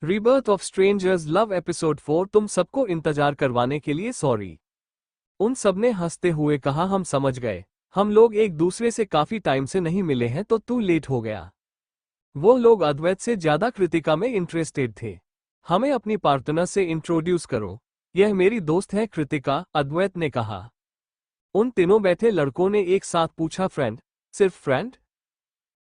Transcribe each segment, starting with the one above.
Rebirth of strangers love episode 4। तुम सबको इंतजार करवाने के लिए सॉरी। उन सबने हंसते हुए कहा, हम समझ गए। हम लोग एक दूसरे से काफी टाइम से नहीं मिले हैं तो तू लेट हो गया। वो लोग अद्वैत से ज्यादा कृतिका में इंटरेस्टेड थे। हमें अपनी पार्टनर से इंट्रोड्यूस करो। यह मेरी दोस्त है कृतिका, अद्वैत ने कहा। उन तीनों बैठे लड़कों ने एक साथ पूछा, फ्रेंड? सिर्फ फ्रेंड?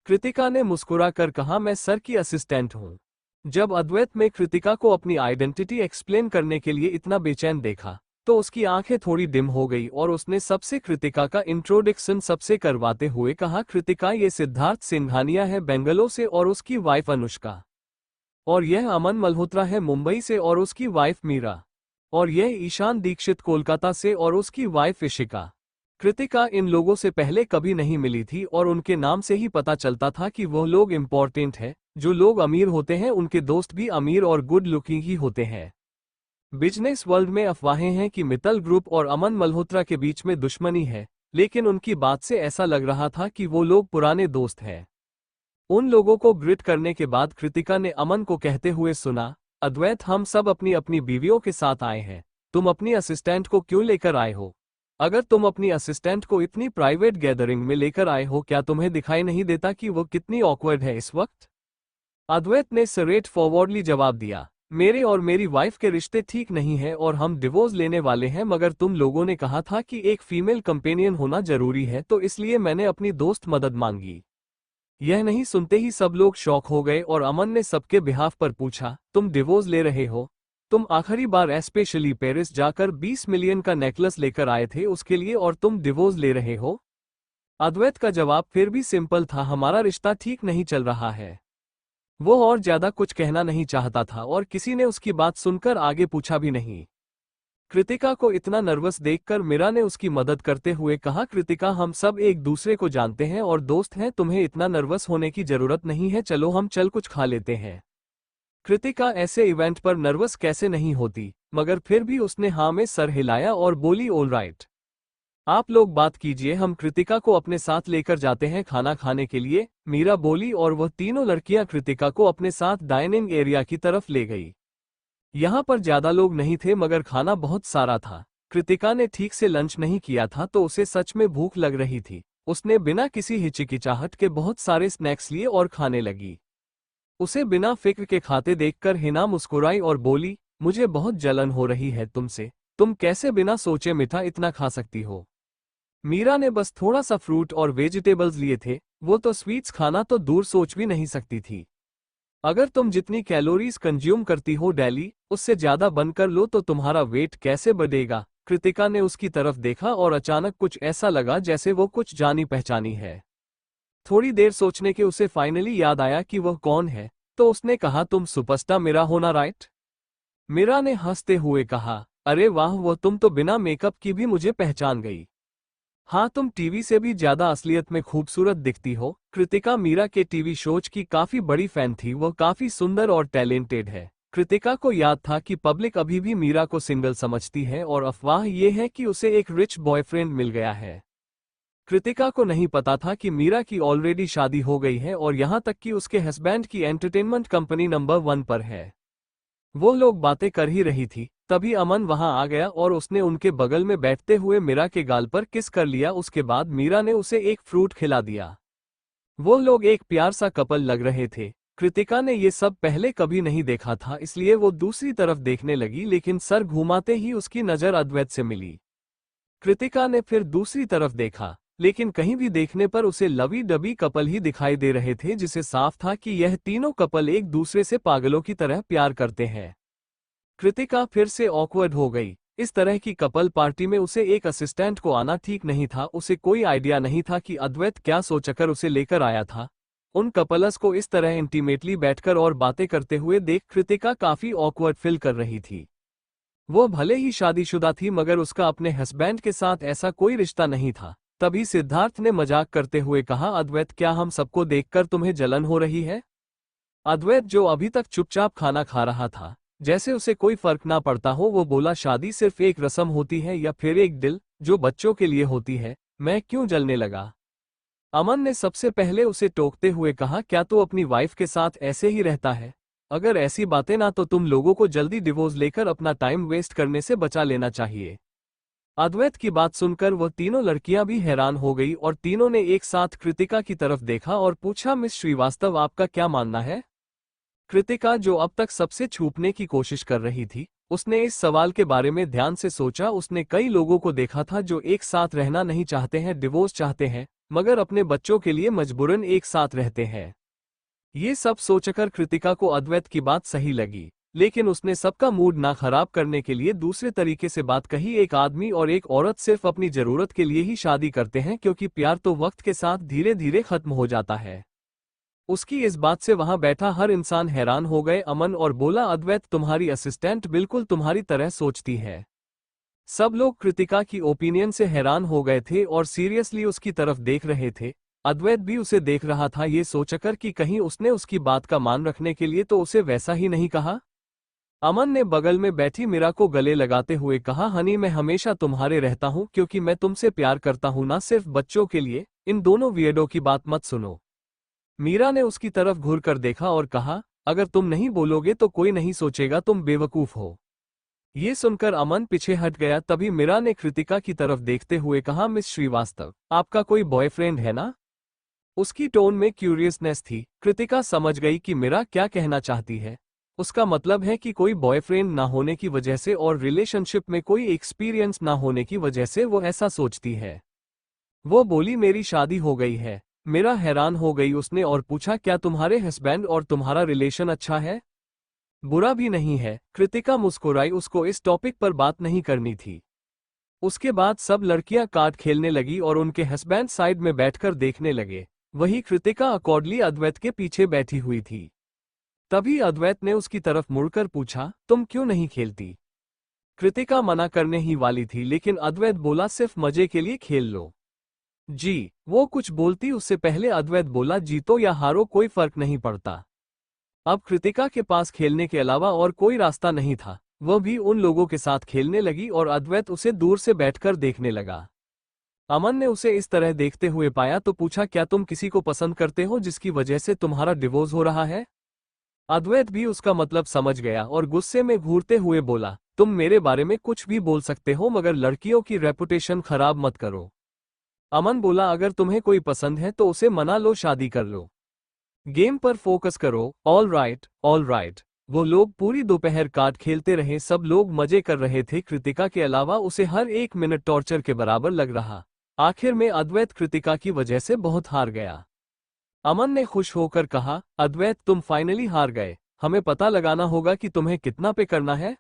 कृतिका ने मुस्कुरा कर कहा, मैं सर की असिस्टेंट हूं। जब अद्वैत में कृतिका को अपनी आइडेंटिटी एक्सप्लेन करने के लिए इतना बेचैन देखा तो उसकी आंखें थोड़ी डिम हो गई और उसने सबसे कृतिका का इंट्रोडक्शन सबसे करवाते हुए कहा, कृतिका ये सिद्धार्थ सिंघानिया है बेंगलोर से और उसकी वाइफ अनुष्का। और यह अमन मल्होत्रा है मुंबई से और उसकी वाइफ मीरा। और यह ईशान दीक्षित कोलकाता से और उसकी वाइफ इशिका। कृतिका इन लोगों से पहले कभी नहीं मिली थी और उनके नाम से ही पता चलता था कि वह लोग इम्पोर्टेंट है। जो लोग अमीर होते हैं उनके दोस्त भी अमीर और गुड लुकिंग ही होते हैं। बिजनेस वर्ल्ड में अफवाहें हैं कि मित्तल ग्रुप और अमन मल्होत्रा के बीच में दुश्मनी है, लेकिन उनकी बात से ऐसा लग रहा था कि वो लोग पुराने दोस्त हैं। उन लोगों को ग्रिट करने के बाद कृतिका ने अमन को कहते हुए सुना, अद्वैत हम सब अपनी अपनी बीवियों के साथ आए हैं, तुम अपनी असिस्टेंट को क्यों लेकर आए हो? अगर तुम अपनी असिस्टेंट को इतनी प्राइवेट गैदरिंग में लेकर आए हो, क्या तुम्हें दिखाई नहीं देता कि वो कितनी ऑकवर्ड है इस वक्त? अद्वैत ने स्ट्रेट फॉरवर्डली जवाब दिया, मेरे और मेरी वाइफ के रिश्ते ठीक नहीं हैं और हम डिवोर्स लेने वाले हैं, मगर तुम लोगों ने कहा था कि एक फीमेल कंपेनियन होना जरूरी है तो इसलिए मैंने अपनी दोस्त मदद मांगी। यह नहीं सुनते ही सब लोग शॉक हो गए और अमन ने सबके बिहाफ पर पूछा, तुम डिवोर्स ले रहे हो? तुम आखिरी बार स्पेशली पेरिस जाकर 20 मिलियन का नेकलेस लेकर आए थे उसके लिए और तुम डिवोर्स ले रहे हो? अद्वैत का जवाब फिर भी सिंपल था, हमारा रिश्ता ठीक नहीं चल रहा है। वो और ज्यादा कुछ कहना नहीं चाहता था और किसी ने उसकी बात सुनकर आगे पूछा भी नहीं। कृतिका को इतना नर्वस देखकर मीरा ने उसकी मदद करते हुए कहा, कृतिका हम सब एक दूसरे को जानते हैं और दोस्त हैं, तुम्हें इतना नर्वस होने की जरूरत नहीं है, चलो हम चल कुछ खा लेते हैं। कृतिका ऐसे इवेंट पर नर्वस कैसे नहीं होती, मगर फिर भी उसने हाँ में सर हिलाया और बोली, ऑल राइट। आप लोग बात कीजिए, हम कृतिका को अपने साथ लेकर जाते हैं खाना खाने के लिए, मीरा बोली और वह तीनों लड़कियां कृतिका को अपने साथ डाइनिंग एरिया की तरफ ले गई। यहाँ पर ज्यादा लोग नहीं थे मगर खाना बहुत सारा था। कृतिका ने ठीक से लंच नहीं किया था तो उसे सच में भूख लग रही थी। उसने बिना किसी हिचकिचाहट के बहुत सारे स्नैक्स लिए और खाने लगी। उसे बिना फिक्र के खाते देखकर हिना मुस्कुराई और बोली, मुझे बहुत जलन हो रही है तुमसे, तुम कैसे बिना सोचे मीठा इतना खा सकती हो? मीरा ने बस थोड़ा सा फ्रूट और वेजिटेबल्स लिए थे, वो तो स्वीट्स खाना तो दूर सोच भी नहीं सकती थी। अगर तुम जितनी कैलोरीज कंज्यूम करती हो डेली उससे ज्यादा बनकर लो तो तुम्हारा वेट कैसे बढ़ेगा? कृतिका ने उसकी तरफ देखा और अचानक कुछ ऐसा लगा जैसे वो कुछ जानी पहचानी है। थोड़ी देर सोचने के उसे फाइनली याद आया कि वह कौन है, तो उसने कहा, तुम सुपरस्टार मीरा हो ना, राइट? मीरा ने हंसते हुए कहा, अरे वाह, वो तुम तो बिना मेकअप की भी मुझे पहचान गई। हाँ, तुम टीवी से भी ज्यादा असलियत में खूबसूरत दिखती हो। कृतिका मीरा के टीवी शोज की काफी बड़ी फैन थी, वो काफी सुंदर और टैलेंटेड है। कृतिका को याद था कि पब्लिक अभी भी मीरा को सिंगल समझती है और अफवाह ये है कि उसे एक रिच बॉयफ्रेंड मिल गया है। कृतिका को नहीं पता था कि मीरा की ऑलरेडी शादी हो गई है और यहाँ तक कि उसके हस्बैंड की एंटरटेनमेंट कंपनी नंबर 1 पर है। वो लोग बातें कर ही रही थी, तभी अमन वहां आ गया और उसने उनके बगल में बैठते हुए मीरा के गाल पर किस कर लिया। उसके बाद मीरा ने उसे एक फ्रूट खिला दिया। वो लोग एक प्यार सा कपल लग रहे थे। कृतिका ने ये सब पहले कभी नहीं देखा था, इसलिए वो दूसरी तरफ देखने लगी, लेकिन सर घुमाते ही उसकी नजर अद्वैत से मिली। कृतिका ने फिर दूसरी तरफ देखा, लेकिन कहीं भी देखने पर उसे लवी डबी कपल ही दिखाई दे रहे थे, जिसे साफ था कि यह तीनों कपल एक दूसरे से पागलों की तरह प्यार करते हैं। कृतिका फिर से ऑकवर्ड हो गई। इस तरह की कपल पार्टी में उसे एक असिस्टेंट को आना ठीक नहीं था। उसे कोई आइडिया नहीं था कि अद्वैत क्या सोचकर उसे लेकर आया था। उन कपल्स को इस तरह इंटीमेटली बैठकर और बातें करते हुए देख कृतिका काफी ऑकवर्ड फील कर रही थी। वो भले ही शादीशुदा थी मगर उसका अपने हस्बैंड के साथ ऐसा कोई रिश्ता नहीं था। तभी सिद्धार्थ ने मजाक करते हुए कहा, अद्वैत क्या हम सबको देखकर तुम्हें जलन हो रही है? अद्वैत जो अभी तक चुपचाप खाना खा रहा था, जैसे उसे कोई फर्क ना पड़ता हो, वो बोला, शादी सिर्फ एक रस्म होती है या फिर एक दिल जो बच्चों के लिए होती है, मैं क्यों जलने लगा? अमन ने सबसे पहले उसे टोकते हुए कहा, क्या तू अपनी वाइफ के साथ ऐसे ही रहता है? अगर ऐसी बातें ना तो तुम लोगों को जल्दी डिवोर्स लेकर अपना टाइम वेस्ट करने से बचा लेना चाहिए। अद्वैत की बात सुनकर वह तीनों लड़कियां भी हैरान हो गई और तीनों ने एक साथ कृतिका की तरफ देखा और पूछा, मिस श्रीवास्तव आपका क्या मानना है? कृतिका, जो अब तक सबसे छुपने की कोशिश कर रही थी, उसने इस सवाल के बारे में ध्यान से सोचा। उसने कई लोगों को देखा था जो एक साथ रहना नहीं चाहते हैं, डिवोर्स चाहते हैं, मगर अपने बच्चों के लिए मजबूरन एक साथ रहते हैं। ये सब सोचकर कृतिका को अद्वैत की बात सही लगी, लेकिन उसने सबका मूड ना खराब करने के लिए दूसरे तरीके से बात कही। एक आदमी और एक औरत सिर्फ अपनी जरूरत के लिए ही शादी करते हैं, क्योंकि प्यार तो वक्त के साथ धीरे धीरे खत्म हो जाता है। उसकी इस बात से वहां बैठा हर इंसान हैरान हो गए। अमन और बोला, अद्वैत तुम्हारी असिस्टेंट बिल्कुल तुम्हारी तरह सोचती है। सब लोग कृतिका की ओपिनियन से हैरान हो गए थे और सीरियसली उसकी तरफ देख रहे थे। अद्वैत भी उसे देख रहा था, ये सोचकर कि कहीं उसने उसकी बात का मान रखने के लिए तो उसे वैसा ही नहीं कहा। अमन ने बगल में बैठी मीरा को गले लगाते हुए कहा, हनी मैं हमेशा तुम्हारे रहता हूं क्योंकि मैं तुमसे प्यार करता हूं, ना सिर्फ बच्चों के लिए। इन दोनों वियर्डो की बात मत सुनो। मीरा ने उसकी तरफ घूरकर देखा और कहा, अगर तुम नहीं बोलोगे तो कोई नहीं सोचेगा तुम बेवकूफ हो। ये सुनकर अमन पीछे हट गया। तभी मीरा ने कृतिका की तरफ देखते हुए कहा, मिस श्रीवास्तव आपका कोई बॉयफ्रेंड है ना? उसकी टोन में क्यूरियसनेस थी। कृतिका समझ गई कि मीरा क्या कहना चाहती है। उसका मतलब है कि कोई बॉयफ्रेंड ना होने की वजह से और रिलेशनशिप में कोई एक्सपीरियंस ना होने की वजह से वो ऐसा सोचती है। वो बोली, मेरी शादी हो गई है। मीरा हैरान हो गई। उसने और पूछा, क्या तुम्हारे हस्बैंड और तुम्हारा रिलेशन अच्छा है? बुरा भी नहीं है। कृतिका मुस्कुराई, उसको इस टॉपिक पर बात नहीं करनी थी। उसके बाद सब लड़कियां कार्ड खेलने लगी और उनके हस्बैंड साइड में बैठकर देखने लगे। वही कृतिका अकॉर्डली अद्वैत के पीछे बैठी हुई थी। तभी अद्वैत ने उसकी तरफ मुड़कर पूछा, तुम क्यों नहीं खेलती? कृतिका मना करने ही वाली थी, लेकिन अद्वैत बोला, सिर्फ मजे के लिए खेल लो। जी। वो कुछ बोलती उससे पहले अद्वैत बोला, जीतो या हारो कोई फर्क नहीं पड़ता। अब कृतिका के पास खेलने के अलावा और कोई रास्ता नहीं था। वह भी उन लोगों के साथ खेलने लगी और अद्वैत उसे दूर से बैठकर देखने लगा। अमन ने उसे इस तरह देखते हुए पाया तो पूछा, क्या तुम किसी को पसंद करते हो जिसकी वजह से तुम्हारा डिवोर्स हो रहा है? अद्वैत भी उसका मतलब समझ गया और गुस्से में घूरते हुए बोला, तुम मेरे बारे में कुछ भी बोल सकते हो मगर लड़कियों की रेपुटेशन खराब मत करो। अमन बोला, अगर तुम्हें कोई पसंद है तो उसे मना लो, शादी कर लो। गेम पर फोकस करो। All right, all right. वो लोग पूरी दोपहर कार्ड खेलते रहे। सब लोग मजे कर रहे थे। कृतिका के अलावा उसे हर एक मिनट टॉर्चर के बराबर लग रहा। आखिर में अद्वैत कृतिका की वजह से बहुत हार गया। अमन ने खुश होकर कहा, अद्वैत तुम फाइनली हार गए। हमें पता लगाना होगा कि तुम्हें कितना पे करना है।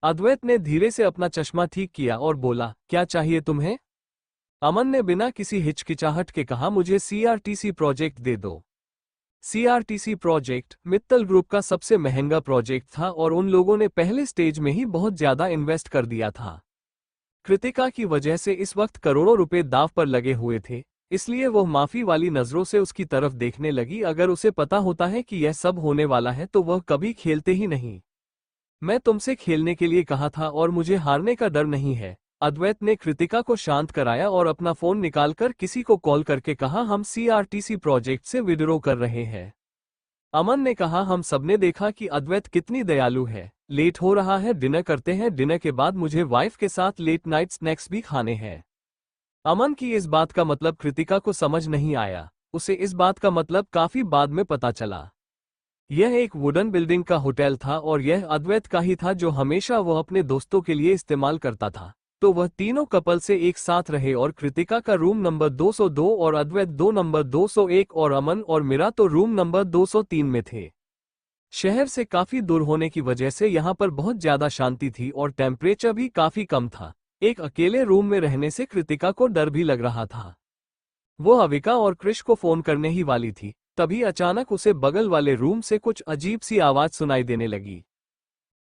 अद्वैत ने धीरे से अपना चश्मा ठीक किया और बोला, क्या चाहिए तुम्हें? अमन ने बिना किसी हिचकिचाहट के कहा, मुझे सीआरटीसी प्रोजेक्ट दे दो। सीआरटीसी प्रोजेक्ट मित्तल ग्रुप का सबसे महंगा प्रोजेक्ट था और उन लोगों ने पहले स्टेज में ही बहुत ज्यादा इन्वेस्ट कर दिया था। कृतिका की वजह से इस वक्त करोड़ों रुपए दांव पर लगे हुए थे, इसलिए वह माफी वाली नजरों से उसकी तरफ देखने लगी। अगर उसे पता होता है कि यह सब होने वाला है तो वह कभी खेलते ही नहीं। मैं तुमसे खेलने के लिए कहा था और मुझे हारने का डर नहीं है। अद्वैत ने कृतिका को शांत कराया और अपना फोन निकालकर किसी को कॉल करके कहा, हम सीआरटीसी प्रोजेक्ट से विड्रॉ कर रहे हैं। अमन ने कहा, हम सबने देखा कि अद्वैत कितनी दयालु है। लेट हो रहा है, डिनर करते हैं। डिनर के बाद मुझे वाइफ के साथ लेट नाइट स्नैक्स भी खाने हैं। अमन की इस बात का मतलब कृतिका को समझ नहीं आया। उसे इस बात का मतलब काफी बाद में पता चला। यह एक वुडन बिल्डिंग का होटल था और यह अद्वैत का ही था जो हमेशा वह अपने दोस्तों के लिए इस्तेमाल करता था। तो वह तीनों कपल से एक साथ रहे और कृतिका का रूम नंबर 202 और अद्वैत दो नंबर 201 और अमन और मीरा तो रूम नंबर 203 में थे। शहर से काफी दूर होने की वजह से यहाँ पर बहुत ज्यादा शांति थी और टेम्परेचर भी काफी कम था। एक अकेले रूम में रहने से कृतिका को डर भी लग रहा था। वो अविका और क्रिश को फोन करने ही वाली थी, तभी अचानक उसे बगल वाले रूम से कुछ अजीब सी आवाज सुनाई देने लगी।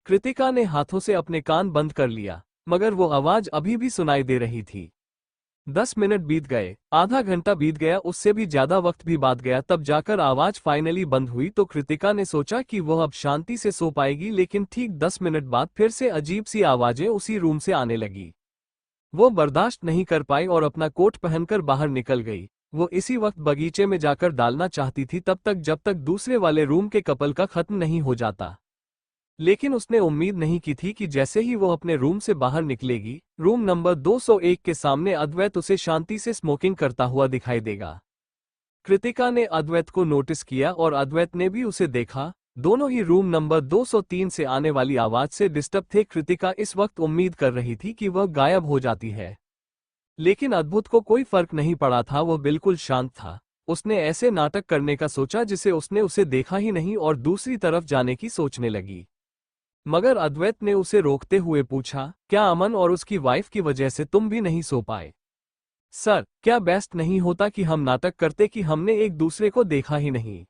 कृतिका ने हाथों से अपने कान बंद कर लिया, मगर वो आवाज अभी भी सुनाई दे रही थी। 10 मिनट बीत गए, आधा घंटा बीत गया, उससे भी ज्यादा वक्त भी बीत गया, तब जाकर आवाज फाइनली बंद हुई। तो कृतिका ने सोचा कि वह अब शांति से सो पाएगी, लेकिन ठीक 10 मिनट बाद फिर से अजीब सी आवाजें उसी रूम से आने लगी। वो बर्दाश्त नहीं कर पाई और अपना कोट पहनकर बाहर निकल गई। वो इसी वक्त बगीचे में जाकर डालना चाहती थी, तब तक जब तक दूसरे वाले रूम के कपल का खत्म नहीं हो जाता। लेकिन उसने उम्मीद नहीं की थी कि जैसे ही वो अपने रूम से बाहर निकलेगी, रूम नंबर 201 के सामने अद्वैत उसे शांति से स्मोकिंग करता हुआ दिखाई देगा। कृतिका ने अद्वैत को नोटिस किया और अद्वैत ने भी उसे देखा। दोनों ही रूम नंबर 203 से आने वाली आवाज से डिस्टर्ब थे। कृतिका इस वक्त उम्मीद कर रही थी कि वह गायब हो जाती है, लेकिन अद्भुत को कोई फर्क नहीं पड़ा था। वो बिल्कुल शांत था। उसने ऐसे नाटक करने का सोचा जिसे उसने उसे देखा ही नहीं और दूसरी तरफ जाने की सोचने लगी। मगर अद्वैत ने उसे रोकते हुए पूछा, क्या अमन और उसकी वाइफ की वजह से तुम भी नहीं सो पाए? सर, क्या बेस्ट नहीं होता कि हम नाटक करते कि हमने एक दूसरे को देखा ही नहीं?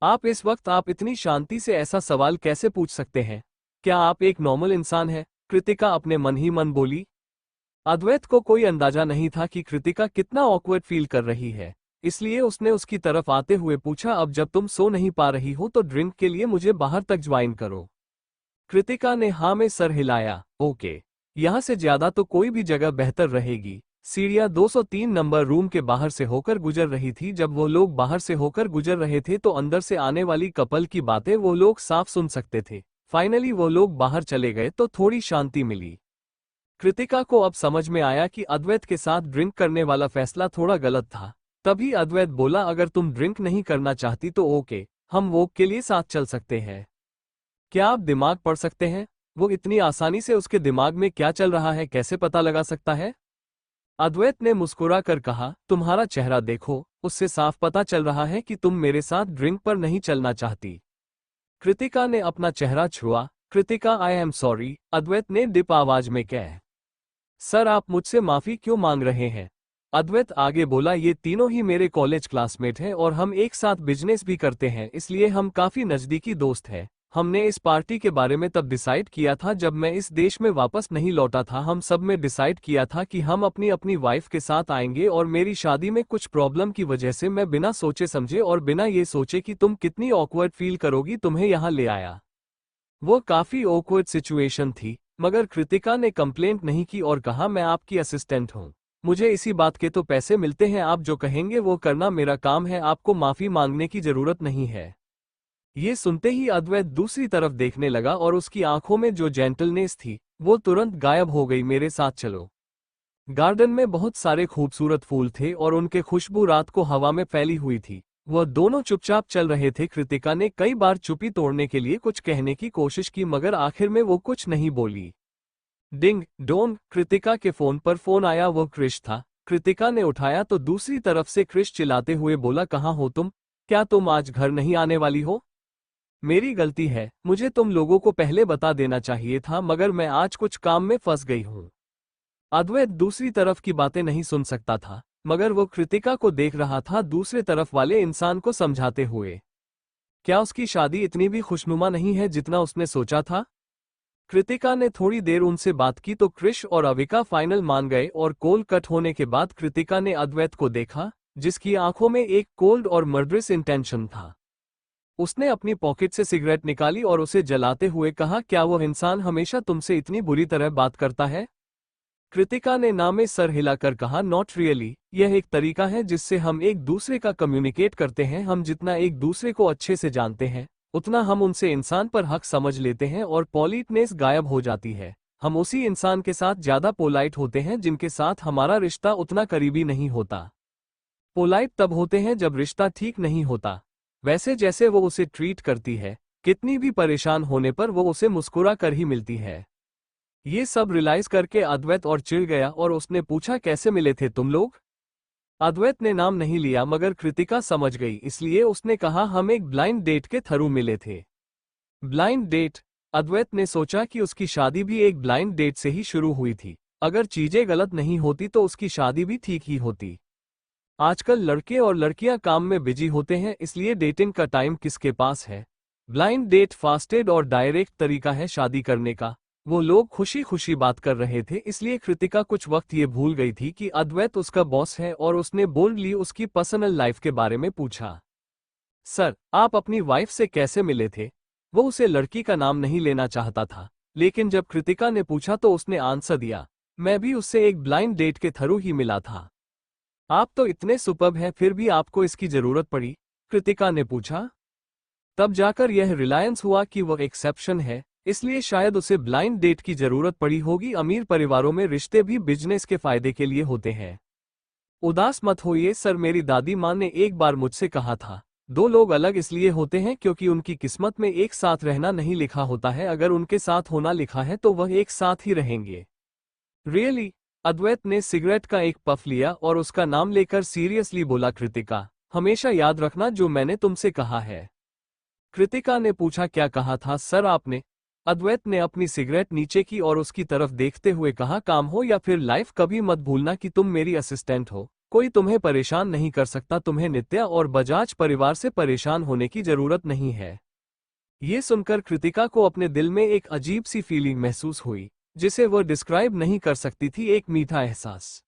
आप इतनी शांति से ऐसा सवाल कैसे पूछ सकते हैं? क्या आप एक नॉर्मल इंसान हैं? कृतिका अपने मन ही मन बोली। अद्वैत को कोई अंदाजा नहीं था कि कृतिका कितना ऑकवर्ड फील कर रही है, इसलिए उसने उसकी तरफ आते हुए पूछा, अब जब तुम सो नहीं पा रही हो तो ड्रिंक के लिए मुझे बाहर तक ज्वाइन करो। कृतिका ने हाँ में सर हिलाया। ओके, यहाँ से ज्यादा तो कोई भी जगह बेहतर रहेगी। सीढ़ियां 203 नंबर रूम के बाहर से होकर गुजर रही थी। जब वो लोग बाहर से होकर गुजर रहे थे तो अंदर से आने वाली कपल की बातें वो लोग साफ सुन सकते थे। फाइनली वो लोग बाहर चले गए तो थोड़ी शांति मिली। कृतिका को अब समझ में आया कि अद्वैत के साथ ड्रिंक करने वाला फैसला थोड़ा गलत था। तभी अद्वैत बोला, अगर तुम ड्रिंक नहीं करना चाहती तो ओके, हम वॉक के लिए साथ चल सकते हैं। क्या आप दिमाग पढ़ सकते हैं? वो इतनी आसानी से उसके दिमाग में क्या चल रहा है कैसे पता लगा सकता है? अद्वैत ने मुस्कुरा कर कहा, तुम्हारा चेहरा देखो, उससे साफ पता चल रहा है कि तुम मेरे साथ ड्रिंक पर नहीं चलना चाहती। कृतिका ने अपना चेहरा छुआ। कृतिका, आई एम सॉरी, अद्वैत ने डिप आवाज में कहा। सर, आप मुझसे माफी क्यों मांग रहे हैं? अद्वैत आगे बोला, ये तीनों ही मेरे कॉलेज क्लासमेट हैं और हम एक साथ बिजनेस भी करते हैं, इसलिए हम काफी नजदीकी दोस्त हैं। हमने इस पार्टी के बारे में तब डिसाइड किया था जब मैं इस देश में वापस नहीं लौटा था। हम सब में डिसाइड किया था कि हम अपनी अपनी वाइफ के साथ आएंगे और मेरी शादी में कुछ प्रॉब्लम की वजह से मैं बिना सोचे समझे और बिना ये सोचे कि तुम कितनी ऑकवर्ड फील करोगी तुम्हें यहाँ ले आया। वो काफी ऑकवर्ड सिचुएशन थी, मगर कृतिका ने कंप्लेंट नहीं की और कहा, मैं आपकी असिस्टेंट हूँ, मुझे इसी बात के तो पैसे मिलते हैं, आप जो कहेंगे वो करना मेरा काम है, आपको माफी मांगने की जरूरत नहीं है। ये सुनते ही अद्वैत दूसरी तरफ देखने लगा और उसकी आंखों में जो जेंटलनेस थी वो तुरंत गायब हो गई। मेरे साथ चलो। गार्डन में बहुत सारे खूबसूरत फूल थे और उनके खुशबू रात को हवा में फैली हुई थी। वह दोनों चुपचाप चल रहे थे। कृतिका ने कई बार चुप्पी तोड़ने के लिए कुछ कहने की कोशिश की, मगर आखिर में वो कुछ नहीं बोली। डिंग डोंग, कृतिका के फोन पर फोन आया। वो क्रिश था। कृतिका ने उठाया तो दूसरी तरफ से क्रिश चिल्लाते हुए बोला, कहाँ हो तुम? क्या तुम आज घर नहीं आने वाली हो? मेरी गलती है, मुझे तुम लोगों को पहले बता देना चाहिए था, मगर मैं आज कुछ काम में फंस गई हूँ। अद्वैत दूसरी तरफ की बातें नहीं सुन सकता था, मगर वो कृतिका को देख रहा था दूसरे तरफ वाले इंसान को समझाते हुए। क्या उसकी शादी इतनी भी खुशनुमा नहीं है जितना उसने सोचा था? कृतिका ने थोड़ी देर उनसे बात की तो क्रिश और अविका फाइनल मान गए और कॉल कट होने के बाद कृतिका ने अद्वैत को देखा, जिसकी आंखों में एक कोल्ड और मर्डरस इंटेंशन था। उसने अपनी पॉकेट से सिगरेट निकाली और उसे जलाते हुए कहा, क्या वो इंसान हमेशा तुमसे इतनी बुरी तरह बात करता है? कृतिका ने ना में सर हिलाकर कहा, नॉट रियली, यह एक तरीका है जिससे हम एक दूसरे का कम्युनिकेट करते हैं। हम जितना एक दूसरे को अच्छे से जानते हैं उतना हम उनसे इंसान पर हक समझ लेते हैं और पॉलिटनेस गायब हो जाती है। हम उसी इंसान के साथ ज्यादा पोलाइट होते हैं जिनके साथ हमारा रिश्ता उतना करीबी नहीं होता। पोलाइट तब होते हैं जब रिश्ता ठीक नहीं होता। वैसे जैसे वो उसे ट्रीट करती है, कितनी भी परेशान होने पर वो उसे मुस्कुरा कर ही मिलती है। ये सब रियलाइज करके अद्वैत और चिढ़ गया और उसने पूछा, कैसे मिले थे तुम लोग? अद्वैत ने नाम नहीं लिया, मगर कृतिका समझ गई, इसलिए उसने कहा, हम एक ब्लाइंड डेट के थ्रू मिले थे। Blind date? अद्वैत ने सोचा कि उसकी शादी भी एक ब्लाइंड डेट से ही शुरू हुई थी। अगर चीजें गलत नहीं होती तो उसकी शादी भी ठीक ही होती। आजकल लड़के और लड़कियां काम में बिजी होते हैं, इसलिए डेटिंग का टाइम किसके पास है? ब्लाइंड डेट फास्टेड और डायरेक्ट तरीका है शादी करने का। वो लोग खुशी खुशी बात कर रहे थे, इसलिए कृतिका कुछ वक्त ये भूल गई थी कि अद्वैत उसका बॉस है और उसने बोल्डली उसकी पर्सनल लाइफ के बारे में पूछा। सर, आप अपनी वाइफ से कैसे मिले थे? वो उसे लड़की का नाम नहीं लेना चाहता था, लेकिन जब कृतिका ने पूछा तो उसने आंसर दिया, मैं भी उससे एक ब्लाइंड डेट के थ्रू ही मिला था। आप तो इतने सुपर्ब हैं, फिर भी आपको इसकी जरूरत पड़ी? कृतिका ने पूछा। तब जाकर यह रिलायंस हुआ कि वह एक्सेप्शन है, इसलिए शायद उसे ब्लाइंड डेट की जरूरत पड़ी होगी। अमीर परिवारों में रिश्ते भी बिजनेस के फायदे के लिए होते हैं। उदास मत होइए सर, मेरी दादी माँ ने एक बार मुझसे कहा था, दो लोग अलग इसलिए होते हैं क्योंकि उनकी किस्मत में एक साथ रहना नहीं लिखा होता है, अगर उनके साथ होना लिखा है तो वह एक साथ ही रहेंगे। रियली? अद्वैत ने सिगरेट का एक पफ लिया और उसका नाम लेकर सीरियसली बोला, कृतिका, हमेशा याद रखना जो मैंने तुमसे कहा है। कृतिका ने पूछा, क्या कहा था सर आपने? अद्वैत ने अपनी सिगरेट नीचे की और उसकी तरफ देखते हुए कहा, काम हो या फिर लाइफ, कभी मत भूलना कि तुम मेरी असिस्टेंट हो। कोई तुम्हें परेशान नहीं कर सकता, तुम्हें नित्या और बजाज परिवार से परेशान होने की जरूरत नहीं है। ये सुनकर कृतिका को अपने दिल में एक अजीब सी फीलिंग महसूस हुई, जिसे वह डिस्क्राइब नहीं कर सकती थी, एक मीठा एहसास।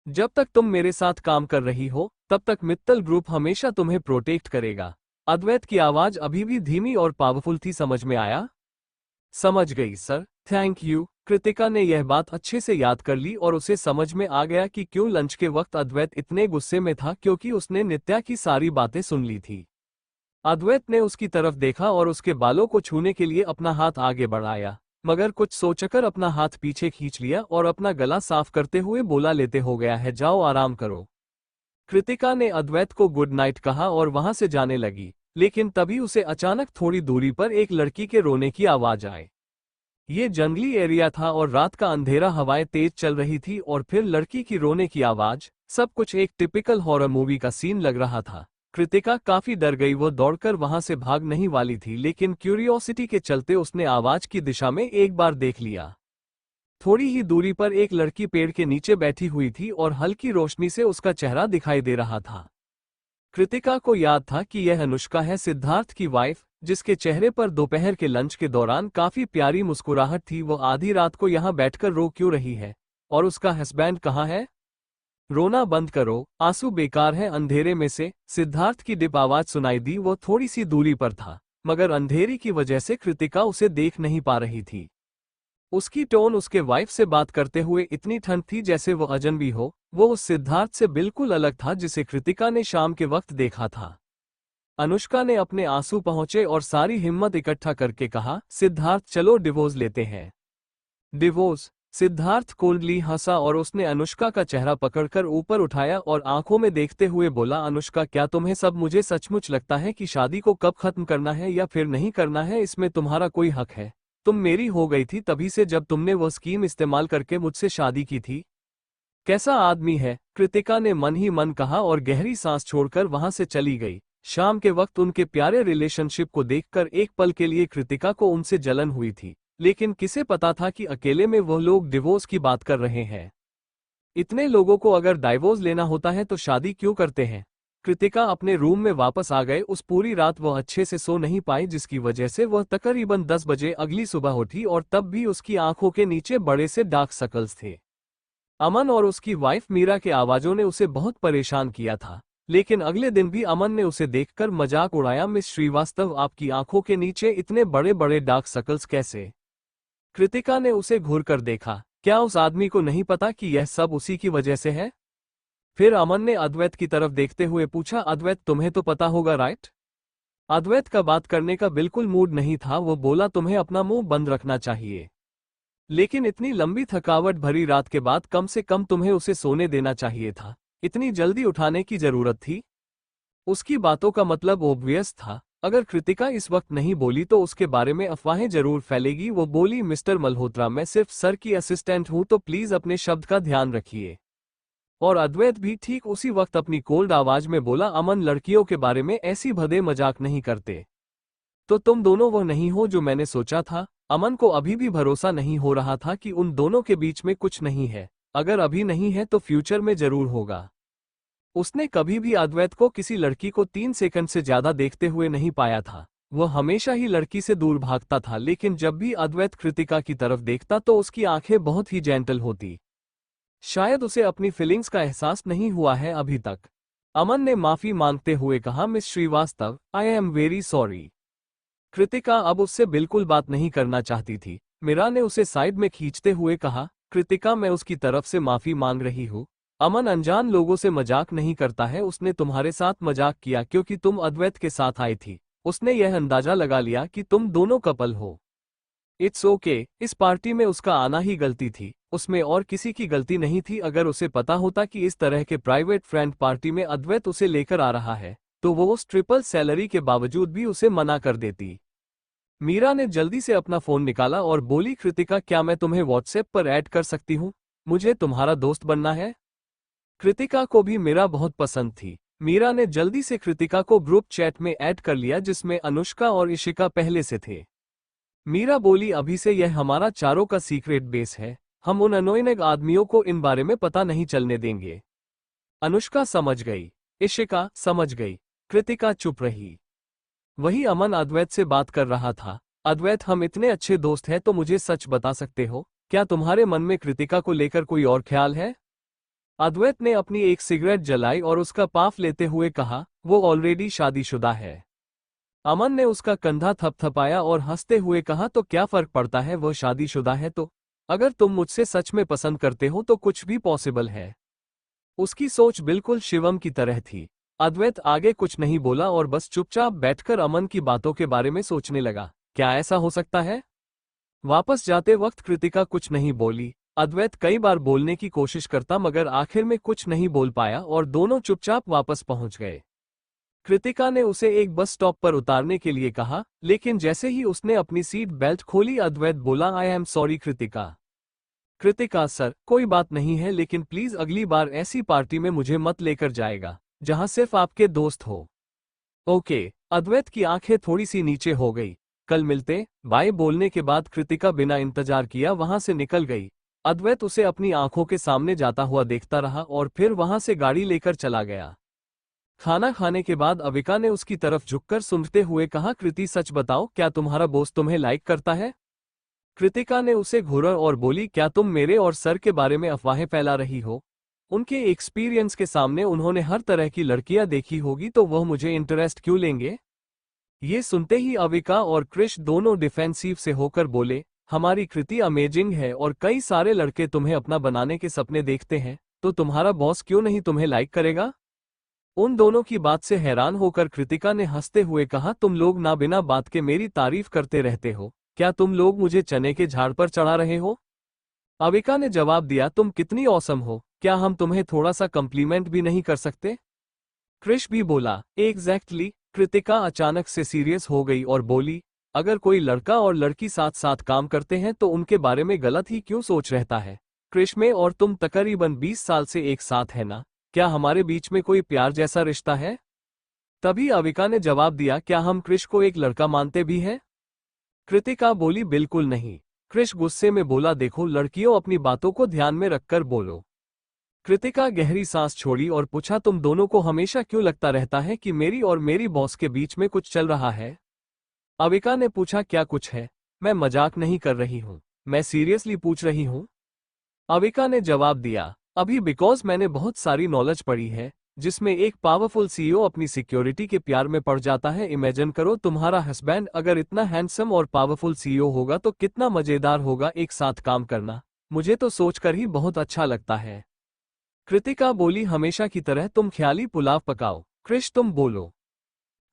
जब तक तुम मेरे साथ काम कर रही हो, तब तक मित्तल ग्रुप हमेशा तुम्हें प्रोटेक्ट करेगा। अद्वैत की आवाज अभी भी धीमी और पावरफुल थी, समझ में आया? समझ गई सर, थैंक यू। कृतिका ने यह बात अच्छे से याद कर ली और उसे समझ में आ गया कि क्यों लंच के वक्त अद्वैत इतने गुस्से में था, क्योंकि उसने नित्या की सारी बातें सुन ली थी। अद्वैत ने उसकी तरफ देखा और उसके बालों को छूने के लिए अपना हाथ आगे बढ़ाया, मगर कुछ सोचकर अपना हाथ पीछे खींच लिया और अपना गला साफ करते हुए बोला, लेते हो गया है, जाओ आराम करो। कृतिका ने अद्वैत को गुड नाइट कहा और वहां से जाने लगी, लेकिन तभी उसे अचानक थोड़ी दूरी पर एक लड़की के रोने की आवाज आई। ये जंगली एरिया था और रात का अंधेरा, हवाएं तेज चल रही थी और फिर लड़की की रोने की आवाज, सब कुछ एक टिपिकल हॉरर मूवी का सीन लग रहा था। कृतिका काफी डर गई, वो दौड़कर वहां से भाग नहीं वाली थी, लेकिन क्यूरियोसिटी के चलते उसने आवाज की दिशा में एक बार देख लिया। थोड़ी ही दूरी पर एक लड़की पेड़ के नीचे बैठी हुई थी और हल्की रोशनी से उसका चेहरा दिखाई दे रहा था। कृतिका को याद था कि यह अनुष्का है, सिद्धार्थ की वाइफ, जिसके चेहरे पर दोपहर के लंच के दौरान काफी प्यारी मुस्कुराहट थी। वो आधी रात को यहाँ बैठकर रो क्यों रही है? और उसका हस्बैंड कहाँ है? रोना बंद करो, आंसू बेकार है। अंधेरे में से सिद्धार्थ की डिप आवाज सुनाई दी। वो थोड़ी सी दूरी पर था, मगर अंधेरी की वजह से कृतिका उसे देख नहीं पा रही थी। उसकी टोन उसके वाइफ से बात करते हुए इतनी ठंड थी जैसे वो अजनबी हो। वो उस सिद्धार्थ से बिल्कुल अलग था जिसे कृतिका ने शाम के वक्त देखा था। अनुष्का ने अपने आंसू पहुंचे और सारी हिम्मत इकट्ठा करके कहा, सिद्धार्थ चलो डिवोर्स लेते हैं। डिवोर्स? सिद्धार्थ कोल्डली हंसा और उसने अनुष्का का चेहरा पकड़कर ऊपर उठाया और आंखों में देखते हुए बोला, अनुष्का, क्या तुम्हें सब मुझे सचमुच लगता है कि शादी को कब खत्म करना है या फिर नहीं करना है, इसमें तुम्हारा कोई हक है? तुम मेरी हो गई थी तभी से, जब तुमने वो स्कीम इस्तेमाल करके मुझसे शादी की थी। कैसा आदमी है? कृतिका ने मन ही मन कहा और गहरी सांस छोड़कर वहां से चली गई। शाम के वक्त उनके प्यारे रिलेशनशिप को देखकर एक पल के लिए कृतिका को उनसे जलन हुई थी, लेकिन किसे पता था कि अकेले में वो लोग डिवोर्स की बात कर रहे हैं। इतने लोगों को अगर डाइवोर्स लेना होता है तो शादी क्यों करते हैं? कृतिका अपने रूम में वापस आ गए। उस पूरी रात वह अच्छे से सो नहीं पाई, जिसकी वजह से वह तकरीबन 10 बजे अगली सुबह उठी और तब भी उसकी आंखों के नीचे बड़े से डार्क सर्कल्स थे। अमन और उसकी वाइफ मीरा के आवाजों ने उसे बहुत परेशान किया था, लेकिन अगले दिन भी अमन ने उसे देखकर मजाक उड़ाया, मिस श्रीवास्तव, आपकी आंखों के नीचे इतने बड़े बड़े डार्क सर्कल्स कैसे? कृतिका ने उसे घूरकर देखा। क्या उस आदमी को नहीं पता कि यह सब उसी की वजह से है? फिर अमन ने अद्वैत की तरफ देखते हुए पूछा, अद्वैत, तुम्हें तो पता होगा राइट? अद्वैत का बात करने का बिल्कुल मूड नहीं था। वो बोला, तुम्हें अपना मुंह बंद रखना चाहिए। लेकिन इतनी लंबी थकावट भरी रात के बाद कम से कम तुम्हें उसे सोने देना चाहिए था। इतनी जल्दी उठाने की जरूरत थी? उसकी बातों का मतलब ऑब्वियस था। अगर कृतिका इस वक्त नहीं बोली तो उसके बारे में अफवाहें जरूर फैलेगी। वो बोली, मिस्टर मल्होत्रा, मैं सिर्फ सर की असिस्टेंट हूं, तो प्लीज अपने शब्द का ध्यान रखिए। और अद्वैत भी ठीक उसी वक्त अपनी कोल्ड आवाज में बोला, अमन, लड़कियों के बारे में ऐसी भदे मजाक नहीं करते। तो तुम दोनों वो नहीं हो जो मैंने सोचा था। अमन को अभी भी भरोसा नहीं हो रहा था कि उन दोनों के बीच में कुछ नहीं है। अगर अभी नहीं है तो फ्यूचर में जरूर होगा। उसने कभी भी अद्वैत को किसी लड़की को 3 सेकंड से ज्यादा देखते हुए नहीं पाया था। वह हमेशा ही लड़की से दूर भागता था, लेकिन जब भी अद्वैत कृतिका की तरफ देखता तो उसकी आंखें बहुत ही जेंटल होती। शायद उसे अपनी फीलिंग्स का एहसास नहीं हुआ है अभी तक। अमन ने माफी मांगते हुए कहा, Miss Srivastava, I am very sorry. Kritika अब उससे बिल्कुल बात नहीं करना चाहती थी। मीरा ने उसे साइड में खींचते हुए कहा, कृतिका, मैं उसकी तरफ से माफी मांग रही हूँ। अमन अनजान लोगों से मजाक नहीं करता है, उसने तुम्हारे साथ मजाक किया क्योंकि तुम अद्वैत के साथ आई थी। उसने यह अंदाजा लगा लिया कि तुम दोनों कपल हो। इट्स ओके, इस पार्टी में उसका आना ही गलती थी, उसमें और किसी की गलती नहीं थी। अगर उसे पता होता कि इस तरह के प्राइवेट फ्रेंड पार्टी में अद्वैत उसे लेकर आ रहा है तो वो उस ट्रिपल सैलरी के बावजूद भी उसे मना कर देती। मीरा ने जल्दी से अपना फोन निकाला और बोली, कृतिका क्या मैं तुम्हें व्हाट्सएप पर ऐड कर सकती हूँ? मुझे तुम्हारा दोस्त बनना है। कृतिका को भी मीरा बहुत पसंद थी। मीरा ने जल्दी से कृतिका को ग्रुप चैट में ऐड कर लिया जिसमें अनुष्का और इशिका पहले से थे। मीरा बोली, अभी से यह हमारा चारों का सीक्रेट बेस है, हम उन अनोइंग आदमियों को इन बारे में पता नहीं चलने देंगे। अनुष्का समझ गई, इशिका समझ गई, कृतिका चुप रही। वही अमन अद्वैत से बात कर रहा था। अद्वैत, हम इतने अच्छे दोस्त हैं तो मुझे सच बता सकते हो, क्या तुम्हारे मन में कृतिका को लेकर कोई और ख्याल है? अद्वैत ने अपनी एक सिगरेट जलाई और उसका पाफ लेते हुए कहा, वो ऑलरेडी शादीशुदा है। अमन ने उसका कंधा थपथपाया और हंसते हुए कहा, तो क्या फर्क पड़ता है, वह शादीशुदा है तो? अगर तुम मुझसे सच में पसंद करते हो तो कुछ भी पॉसिबल है। उसकी सोच बिल्कुल शिवम की तरह थी। अद्वैत आगे कुछ नहीं बोला और बस चुपचाप बैठकर अमन की बातों के बारे में सोचने लगा। क्या ऐसा हो सकता है? वापस जाते वक्त कृतिका कुछ नहीं बोली। अद्वैत कई बार बोलने की कोशिश करता मगर आखिर में कुछ नहीं बोल पाया और दोनों चुपचाप वापस पहुंच गए। कृतिका ने उसे एक बस स्टॉप पर उतारने के लिए कहा, लेकिन जैसे ही उसने अपनी सीट बेल्ट खोली अद्वैत बोला, I am sorry Kritika. Kritika, sir कोई बात नहीं है, लेकिन प्लीज अगली बार ऐसी पार्टी में मुझे मत लेकर जाएगा जहां सिर्फ आपके दोस्त हो। ओके। अद्वैत की आंखें थोड़ी सी नीचे हो गई। कल मिलते, बाय बोलने के बाद कृतिका बिना इंतजार किया वहां से निकल गई। अद्वैत उसे अपनी आंखों के सामने जाता हुआ देखता रहा और फिर वहां से गाड़ी लेकर चला गया। खाना खाने के बाद अविका ने उसकी तरफ झुककर सुनते हुए कहा, कृति सच बताओ, क्या तुम्हारा बॉस तुम्हें लाइक करता है? कृतिका ने उसे घूरा और बोली, क्या तुम मेरे और सर के बारे में अफवाहें फैला रही हो? उनके एक्सपीरियंस के सामने उन्होंने हर तरह की लड़कियां देखी होगी तो वह मुझे इंटरेस्ट क्यों लेंगे? ये सुनते ही अविका और क्रिश दोनों डिफेंसिव से होकर बोले, हमारी कृति अमेजिंग है और कई सारे लड़के तुम्हें अपना बनाने के सपने देखते हैं, तो तुम्हारा बॉस क्यों नहीं तुम्हें लाइक करेगा? उन दोनों की बात से हैरान होकर कृतिका ने हंसते हुए कहा, तुम लोग ना बिना बात के मेरी तारीफ करते रहते हो, क्या तुम लोग मुझे चने के झाड़ पर चढ़ा रहे हो? अविका ने जवाब दिया, तुम कितनी औसम हो, क्या हम तुम्हें थोड़ा सा कम्प्लीमेंट भी नहीं कर सकते? क्रिश भी बोला, एग्जैक्टली। कृतिका अचानक से सीरियस हो गई और बोली, अगर कोई लड़का और लड़की साथ साथ काम करते हैं तो उनके बारे में गलत ही क्यों सोच रहता है? क्रिश, में और तुम तकरीबन 20 साल से एक साथ है ना, क्या हमारे बीच में कोई प्यार जैसा रिश्ता है? तभी अविका ने जवाब दिया, क्या हम क्रिश को एक लड़का मानते भी हैं? कृतिका बोली, बिल्कुल नहीं। क्रिश गुस्से में बोला, देखो लड़कियों, अपनी बातों को ध्यान में रखकर बोलो। कृतिका गहरी सांस छोड़ी और पूछा, तुम दोनों को हमेशा क्यों लगता रहता है कि मेरी और मेरी बॉस के बीच में कुछ चल रहा है? अविका ने पूछा, क्या कुछ है? मैं मजाक नहीं कर रही हूँ, मैं सीरियसली पूछ रही हूँ। अविका ने जवाब दिया, अभी बिकॉज मैंने बहुत सारी नॉलेज पढ़ी है जिसमें एक पावरफुल सीईओ अपनी सिक्योरिटी के प्यार में पड़ जाता है। इमेजिन करो, तुम्हारा हस्बैंड अगर इतना हैंडसम और पावरफुल सीईओ होगा तो कितना मजेदार होगा एक साथ काम करना। मुझे तो सोचकर ही बहुत अच्छा लगता है। कृतिका बोली, हमेशा की तरह तुम ख्याली पुलाव पकाओ। क्रिश, तुम बोलो।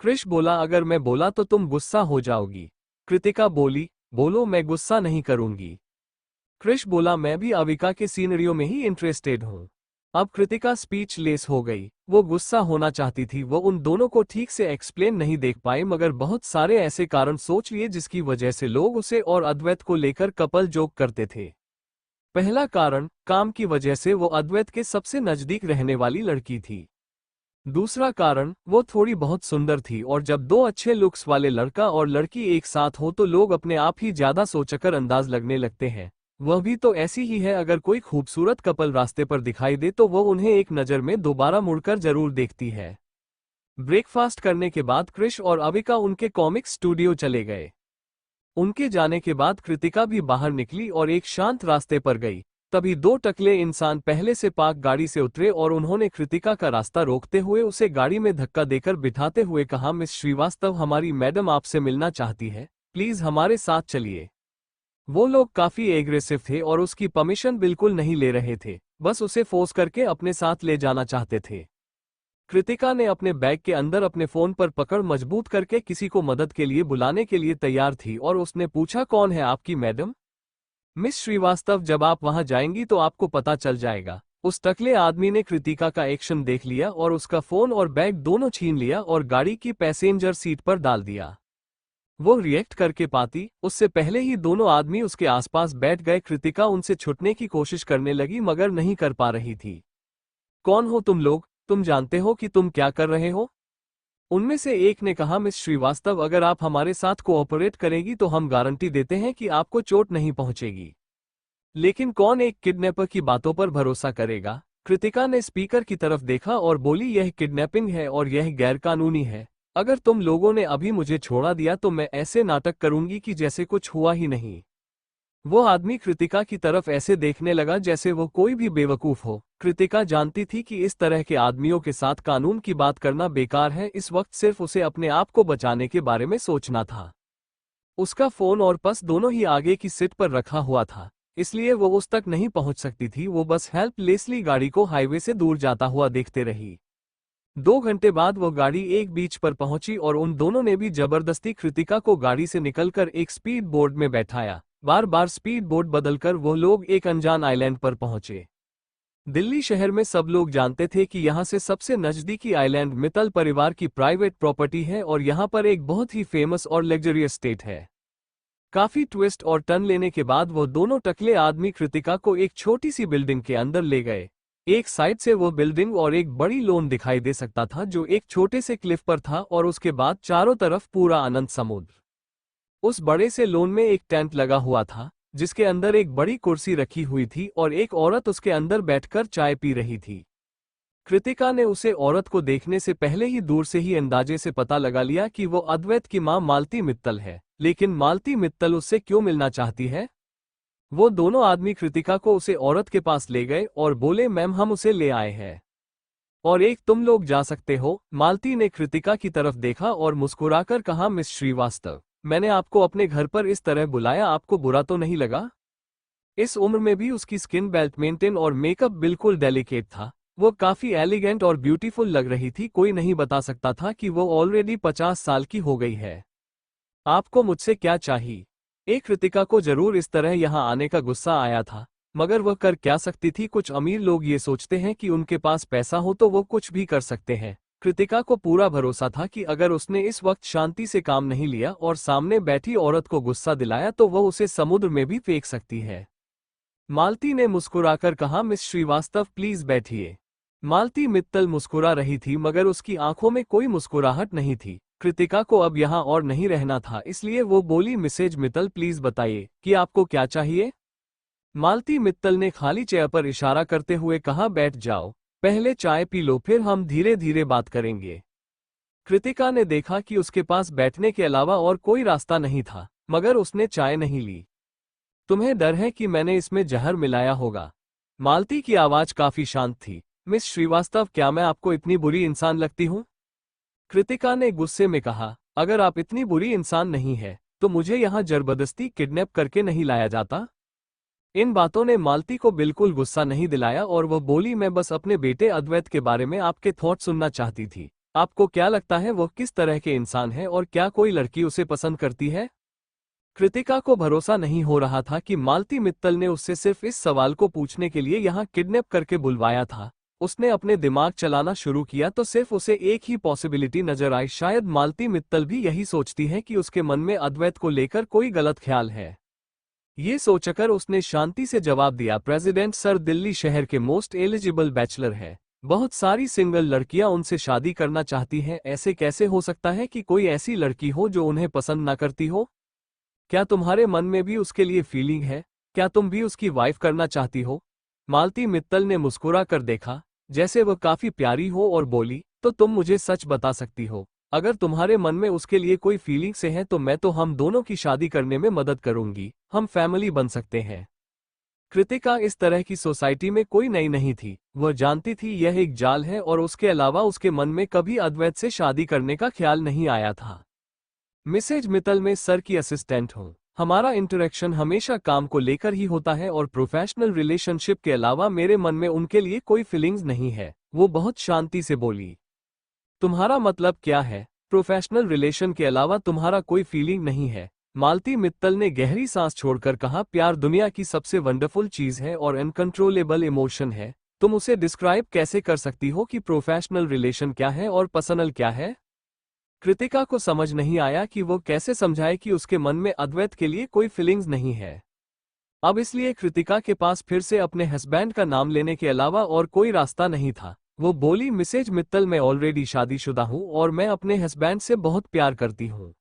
क्रिश बोला, अगर मैं बोला तो तुम गुस्सा हो जाओगी। कृतिका बोली, बोलो, मैं गुस्सा नहीं करूंगी। क्रिश बोला, मैं भी अविका के सीनरियो में ही इंटरेस्टेड हूं। अब कृतिका स्पीचलेस हो गई। वो गुस्सा होना चाहती थी, वो उन दोनों को ठीक से एक्सप्लेन नहीं देख पाई मगर बहुत सारे ऐसे कारण सोच लिए जिसकी वजह से लोग उसे और अद्वैत को लेकर कपल जोक करते थे। पहला कारण, काम की वजह से वो अद्वैत के सबसे नजदीक रहने वाली लड़की थी। दूसरा कारण, वो थोड़ी बहुत सुंदर थी और जब दो अच्छे लुक्स वाले लड़का और लड़की एक साथ हो तो लोग अपने आप ही ज्यादा सोचकर अंदाज लगने लगते हैं। वह भी तो ऐसी ही है, अगर कोई खूबसूरत कपल रास्ते पर दिखाई दे तो वो उन्हें एक नज़र में दोबारा मुड़कर जरूर देखती है। ब्रेकफास्ट करने के बाद क्रिश और अविका उनके कॉमिक स्टूडियो चले गए। उनके जाने के बाद कृतिका भी बाहर निकली और एक शांत रास्ते पर गई। तभी दो टकले इंसान पहले से पार्क गाड़ी से उतरे और उन्होंने कृतिका का रास्ता रोकते हुए उसे गाड़ी में धक्का देकर बिठाते हुए कहा, मिस श्रीवास्तव, हमारी मैडम आपसे मिलना चाहती है, प्लीज हमारे साथ चलिए। वो लोग काफी एग्रेसिव थे और उसकी परमिशन बिल्कुल नहीं ले रहे थे। बस उसे फोर्स करके अपने साथ ले जाना चाहते थे। कृतिका ने अपने बैग के अंदर अपने फोन पर पकड़ मजबूत करके किसी को मदद के लिए बुलाने के लिए तैयार थी और उसने पूछा, कौन है आपकी मैडम? मिस श्रीवास्तव, जब आप वहां जाएंगी तो आपको पता चल जाएगा। उस टकले आदमी ने कृतिका का एक्शन देख लिया और उसका फोन और बैग दोनों छीन लिया और गाड़ी की पैसेंजर सीट पर डाल दिया। वो रिएक्ट करके पाती उससे पहले ही दोनों आदमी उसके आसपास बैठ गए। कृतिका उनसे छुटने की कोशिश करने लगी मगर नहीं कर पा रही थी। कौन हो तुम लोग? तुम जानते हो कि तुम क्या कर रहे हो? उनमें से एक ने कहा, मिस श्रीवास्तव, अगर आप हमारे साथ कोऑपरेट करेगी तो हम गारंटी देते हैं कि आपको चोट नहीं पहुंचेगी। लेकिन कौन एक किडनैपर की बातों पर भरोसा करेगा? कृतिका ने स्पीकर की तरफ देखा और बोली, यह किडनैपिंग है और यह गैरकानूनी है। अगर तुम लोगों ने अभी मुझे छोड़ा दिया तो मैं ऐसे नाटक करूंगी कि जैसे कुछ हुआ ही नहीं। वो आदमी कृतिका की तरफ ऐसे देखने लगा जैसे वो कोई भी बेवकूफ हो। कृतिका जानती थी कि इस तरह के आदमियों के साथ कानून की बात करना बेकार है। इस वक्त सिर्फ उसे अपने आप को बचाने के बारे में सोचना था। उसका फोन और पर्स दोनों ही आगे की सीट पर रखा हुआ था, इसलिए वो उस तक नहीं पहुंच सकती थी। वो बस हेल्पलेसली गाड़ी को हाईवे से दूर जाता हुआ देखते रही। 2 घंटे बाद वो गाड़ी एक बीच पर पहुंची और उन दोनों ने भी जबरदस्ती कृतिका को गाड़ी से निकलकर एक स्पीड बोट में बैठाया। बार बार स्पीड बोट बदलकर वो लोग एक अनजान आइलैंड पर पहुंचे। दिल्ली शहर में सब लोग जानते थे कि यहाँ से सबसे नजदीकी आइलैंड मित्तल परिवार की प्राइवेट प्रॉपर्टी है और यहाँ पर एक बहुत ही फेमस और लग्जरियस स्टेट है। काफी ट्विस्ट और टर्न लेने के बाद वो दोनों टकले आदमी कृतिका को एक छोटी सी बिल्डिंग के अंदर ले गए। एक साइड से वो बिल्डिंग और एक बड़ी लॉन दिखाई दे सकता था जो एक छोटे से क्लिफ पर था और उसके बाद चारों तरफ पूरा अनंत समुद्र। उस बड़े से लॉन में एक टेंट लगा हुआ था जिसके अंदर एक बड़ी कुर्सी रखी हुई थी और एक औरत उसके अंदर बैठकर चाय पी रही थी। कृतिका ने उसे औरत को देखने से पहले ही दूर से ही अंदाजे से पता लगा लिया कि वो अद्वैत की मां मालती मित्तल है। लेकिन मालती मित्तल उससे क्यों मिलना चाहती है? वो दोनों आदमी कृतिका को उसे औरत के पास ले गए और बोले, मैम हम उसे ले आए हैं और एक तुम लोग जा सकते हो। मालती ने कृतिका की तरफ देखा और मुस्कुराकर कहा, मिस श्रीवास्तव, मैंने आपको अपने घर पर इस तरह बुलाया, आपको बुरा तो नहीं लगा? इस उम्र में भी उसकी स्किन बेल्ट मेंटेन और मेकअप बिल्कुल डेलिकेट था। वो काफी एलिगेंट और ब्यूटीफुल लग रही थी। कोई नहीं बता सकता था कि वो ऑलरेडी 50 साल की हो गई है। आपको मुझसे क्या चाहिए? एक कृतिका को जरूर इस तरह यहाँ आने का गुस्सा आया था, मगर वह कर क्या सकती थी? कुछ अमीर लोग ये सोचते हैं कि उनके पास पैसा हो तो वो कुछ भी कर सकते हैं। कृतिका को पूरा भरोसा था कि अगर उसने इस वक्त शांति से काम नहीं लिया और सामने बैठी औरत को गुस्सा दिलाया तो वह उसे समुद्र में भी फेंक सकती है। मालती ने मुस्कुराकर कहा, मिस श्रीवास्तव प्लीज बैठिए। मालती मित्तल मुस्कुरा रही थी मगर उसकी आंखों में कोई मुस्कुराहट नहीं थी। कृतिका को अब यहाँ और नहीं रहना था, इसलिए वो बोली, मिसेज मित्तल प्लीज बताइए कि आपको क्या चाहिए? मालती मित्तल ने खाली चेयर पर इशारा करते हुए कहा, बैठ जाओ, पहले चाय पी लो, फिर हम धीरे धीरे बात करेंगे। कृतिका ने देखा कि उसके पास बैठने के अलावा और कोई रास्ता नहीं था, मगर उसने चाय नहीं ली। तुम्हें डर है कि मैंने इसमें जहर मिलाया होगा? मालती की आवाज काफी शांत थी। मिस श्रीवास्तव, क्या मैं आपको इतनी बुरी इंसान लगती हूँ? कृतिका ने गुस्से में कहा, अगर आप इतनी बुरी इंसान नहीं है तो मुझे यहाँ जबरदस्ती किडनैप करके नहीं लाया जाता। इन बातों ने मालती को बिल्कुल गुस्सा नहीं दिलाया और वह बोली, मैं बस अपने बेटे अद्वैत के बारे में आपके थॉट सुनना चाहती थी। आपको क्या लगता है वो किस तरह के इंसान है और क्या कोई लड़की उसे पसंद करती है? कृतिका को भरोसा नहीं हो रहा था कि मालती मित्तल ने उससे सिर्फ इस सवाल को पूछने के लिए यहाँ किडनैप करके बुलवाया था। उसने अपने दिमाग चलाना शुरू किया तो सिर्फ उसे एक ही पॉसिबिलिटी नजर आई, शायद मालती मित्तल भी यही सोचती है कि उसके मन में अद्वैत को लेकर कोई गलत ख्याल है। ये सोचकर उसने शांति से जवाब दिया, प्रेसिडेंट सर दिल्ली शहर के मोस्ट एलिजिबल बैचलर है। बहुत सारी सिंगल लड़कियां उनसे शादी करना चाहती हैं। ऐसे कैसे हो सकता है कि कोई ऐसी लड़की हो जो उन्हें पसंद ना करती हो? क्या तुम्हारे मन में भी उसके लिए फीलिंग है? क्या तुम भी उसकी वाइफ करना चाहती हो? मालती मित्तल ने मुस्कुरा कर देखा जैसे वह काफी प्यारी हो और बोली, तो तुम मुझे सच बता सकती हो? अगर तुम्हारे मन में उसके लिए कोई फीलिंग से है तो मैं तो हम दोनों की शादी करने में मदद करूंगी, हम फैमिली बन सकते हैं। कृतिका इस तरह की सोसाइटी में कोई नई नहीं थी। वह जानती थी यह एक जाल है और उसके अलावा उसके मन में कभी अद्वैत से शादी करने का ख्याल नहीं आया था। मिसेज मित्तल, में सर की असिस्टेंट हूँ। हमारा इंटरेक्शन हमेशा काम को लेकर ही होता है और प्रोफेशनल रिलेशनशिप के अलावा मेरे मन में उनके लिए कोई फीलिंग्स नहीं है। वो बहुत शांति से बोली। तुम्हारा मतलब क्या है? प्रोफेशनल रिलेशन के अलावा तुम्हारा कोई फीलिंग नहीं है? मालती मित्तल ने गहरी सांस छोड़कर कहा, प्यार दुनिया की सबसे वंडरफुल चीज है और अनकंट्रोलेबल इमोशन है। तुम उसे डिस्क्राइब कैसे कर सकती हो कि प्रोफेशनल रिलेशन क्या है और पर्सनल क्या है? कृतिका को समझ नहीं आया कि वो कैसे समझाए कि उसके मन में अद्वैत के लिए कोई फीलिंग्स नहीं है। अब इसलिए कृतिका के पास फिर से अपने हस्बैंड का नाम लेने के अलावा और कोई रास्ता नहीं था। वो बोली, मिसेज मित्तल, मैं ऑलरेडी शादीशुदा हूँ और मैं अपने हस्बैंड से बहुत प्यार करती हूँ।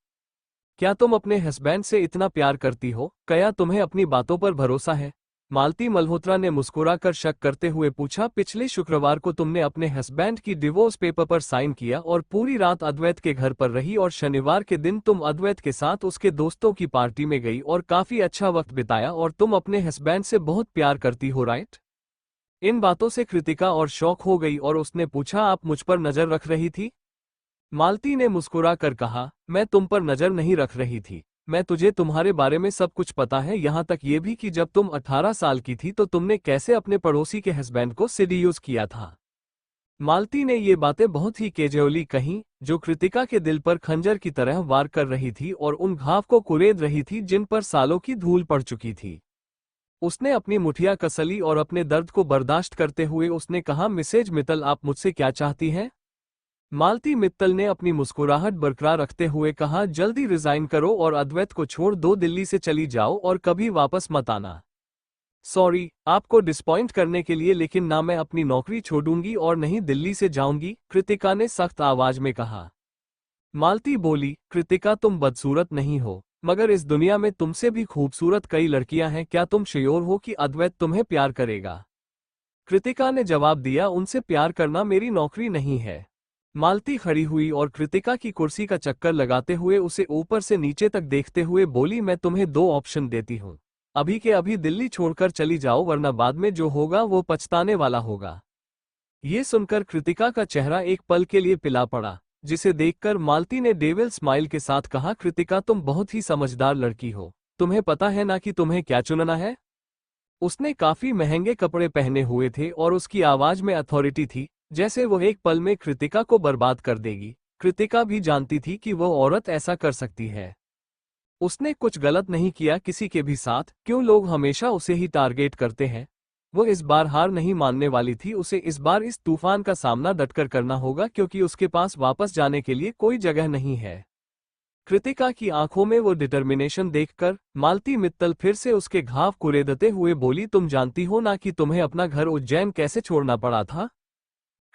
क्या तुम अपने हस्बैंड से इतना प्यार करती हो? क्या तुम्हें अपनी बातों पर भरोसा है? मालती मल्होत्रा ने मुस्कुराकर शक करते हुए पूछा, पिछले शुक्रवार को तुमने अपने हस्बैंड की डिवोर्स पेपर पर साइन किया और पूरी रात अद्वैत के घर पर रही और शनिवार के दिन तुम अद्वैत के साथ उसके दोस्तों की पार्टी में गई और काफी अच्छा वक्त बिताया और तुम अपने हस्बैंड से बहुत प्यार करती हो, राइट? इन बातों से कृतिका और शॉक हो गई और उसने पूछा, आप मुझ पर नजर रख रही थी? मालती ने मुस्कुरा कर कहा, मैं तुम पर नजर नहीं रख रही थी। मैं तुझे तुम्हारे बारे में सब कुछ पता है, यहाँ तक ये भी कि जब तुम 18 साल की थी तो तुमने कैसे अपने पड़ोसी के हस्बैंड को सीडीयूज किया था। मालती ने ये बातें बहुत ही कैजुअली कहीं, जो कृतिका के दिल पर खंजर की तरह वार कर रही थी और उन घाव को कुरेद रही थी जिन पर सालों की धूल पड़ चुकी थी। उसने अपनी मुठिया कसली और अपने दर्द को बर्दाश्त करते हुए उसने कहा, मिसेज मित्तल, आप मुझसे क्या चाहती हैं? मालती मित्तल ने अपनी मुस्कुराहट बरकरार रखते हुए कहा, जल्दी रिजाइन करो और अद्वैत को छोड़ दो, दिल्ली से चली जाओ और कभी वापस मत आना। सॉरी आपको डिसपॉइंट करने के लिए, लेकिन ना मैं अपनी नौकरी छोड़ूंगी और नहीं दिल्ली से जाऊंगी, कृतिका ने सख्त आवाज में कहा। मालती बोली, कृतिका, तुम बदसूरत नहीं हो, मगर इस दुनिया में तुमसे भी खूबसूरत कई लड़कियां हैं। क्या तुम श्योर हो कि अद्वैत तुम्हें प्यार करेगा? कृतिका ने जवाब दिया, उनसे प्यार करना मेरी नौकरी नहीं है। मालती खड़ी हुई और कृतिका की कुर्सी का चक्कर लगाते हुए उसे ऊपर से नीचे तक देखते हुए बोली, मैं तुम्हें दो ऑप्शन देती हूँ। अभी के अभी दिल्ली छोड़कर चली जाओ, वरना बाद में जो होगा वो पछताने वाला होगा। ये सुनकर कृतिका का चेहरा एक पल के लिए पिला पड़ा, जिसे देखकर मालती ने डेविल स्माइल के साथ कहा, कृतिका, तुम बहुत ही समझदार लड़की हो। तुम्हें पता है ना कि तुम्हें क्या चुनना है? उसने काफी महंगे कपड़े पहने हुए थे और उसकी आवाज में अथॉरिटी थी, जैसे वो एक पल में कृतिका को बर्बाद कर देगी। कृतिका भी जानती थी कि वो औरत ऐसा कर सकती है। उसने कुछ गलत नहीं किया किसी के भी साथ, क्यों लोग हमेशा उसे ही टारगेट करते हैं। वो इस बार हार नहीं मानने वाली थी, उसे इस बार इस तूफान का सामना डटकर करना होगा, क्योंकि उसके पास वापस जाने के लिए कोई जगह नहीं है। कृतिका की आंखों में वो डिटर्मिनेशन देखकर मालती मित्तल फिर से उसके घाव कुरेदते हुए बोली, तुम जानती हो ना कि तुम्हें अपना घर उज्जैन कैसे छोड़ना पड़ा था?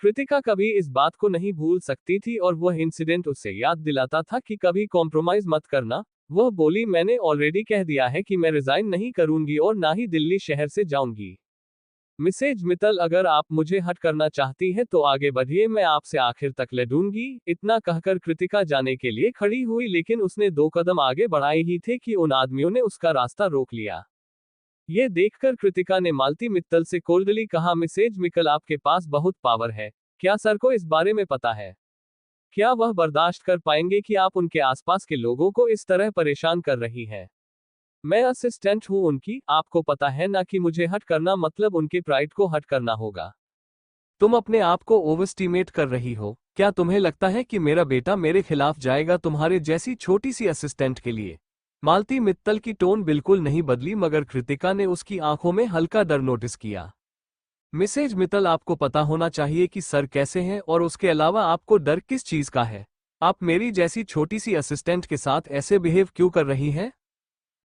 कृतिका कभी इस बात को नहीं भूल सकती थी और वह इंसिडेंट उसे याद दिलाता था कि कभी कॉम्प्रोमाइज मत करना। वह बोली, मैंने ऑलरेडी कह दिया है कि मैं रिजाइन नहीं करूंगी और ना ही दिल्ली शहर से जाऊंगी। मिसेज मित्तल, अगर आप मुझे हट करना चाहती हैं तो आगे बढ़िए, मैं आपसे आखिर तक लड़ूंगी। इतना कहकर कृतिका जाने के लिए खड़ी हुई, लेकिन उसने 2 कदम आगे बढ़ाए ही थे कि उन आदमियों ने उसका रास्ता रोक लिया। ये देखकर कृतिका ने मालती मित्तल से कोल्डली कहा, मिसेज मित्तल, आपके पास बहुत पावर है। क्या सर को इस बारे में पता है? क्या वह बर्दाश्त कर पाएंगे कि आप उनके आसपास के लोगों को इस तरह परेशान कर रही हैं? मैं असिस्टेंट हूं उनकी, आपको पता है ना कि मुझे हट करना मतलब उनके प्राइड को हट करना होगा। तुम अपने आप को ओवरस्टिमेट कर रही हो। क्या तुम्हें लगता है कि मेरा बेटा मेरे खिलाफ जाएगा तुम्हारे जैसी छोटी सी असिस्टेंट के लिए? मालती मित्तल की टोन बिल्कुल नहीं बदली, मगर कृतिका ने उसकी आंखों में हल्का डर नोटिस किया। मिसेज मित्तल, आपको पता होना चाहिए कि सर कैसे हैं, और उसके अलावा आपको डर किस चीज का है? आप मेरी जैसी छोटी सी असिस्टेंट के साथ ऐसे बिहेव क्यों कर रही हैं?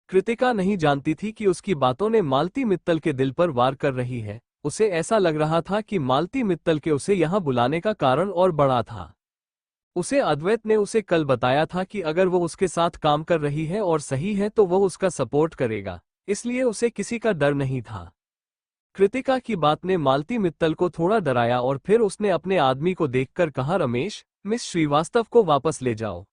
कृतिका नहीं जानती थी कि उसकी बातों ने मालती मित्तल के दिल पर वार कर रही है। उसे ऐसा लग रहा था कि मालती मित्तल के उसे यहाँ बुलाने का कारण और बड़ा था। उसे अद्वैत ने उसे कल बताया था कि अगर वो उसके साथ काम कर रही है और सही है तो वो उसका सपोर्ट करेगा, इसलिए उसे किसी का डर नहीं था। कृतिका की बात ने मालती मित्तल को थोड़ा डराया और फिर उसने अपने आदमी को देखकर कहा, रमेश, मिस श्रीवास्तव को वापस ले जाओ।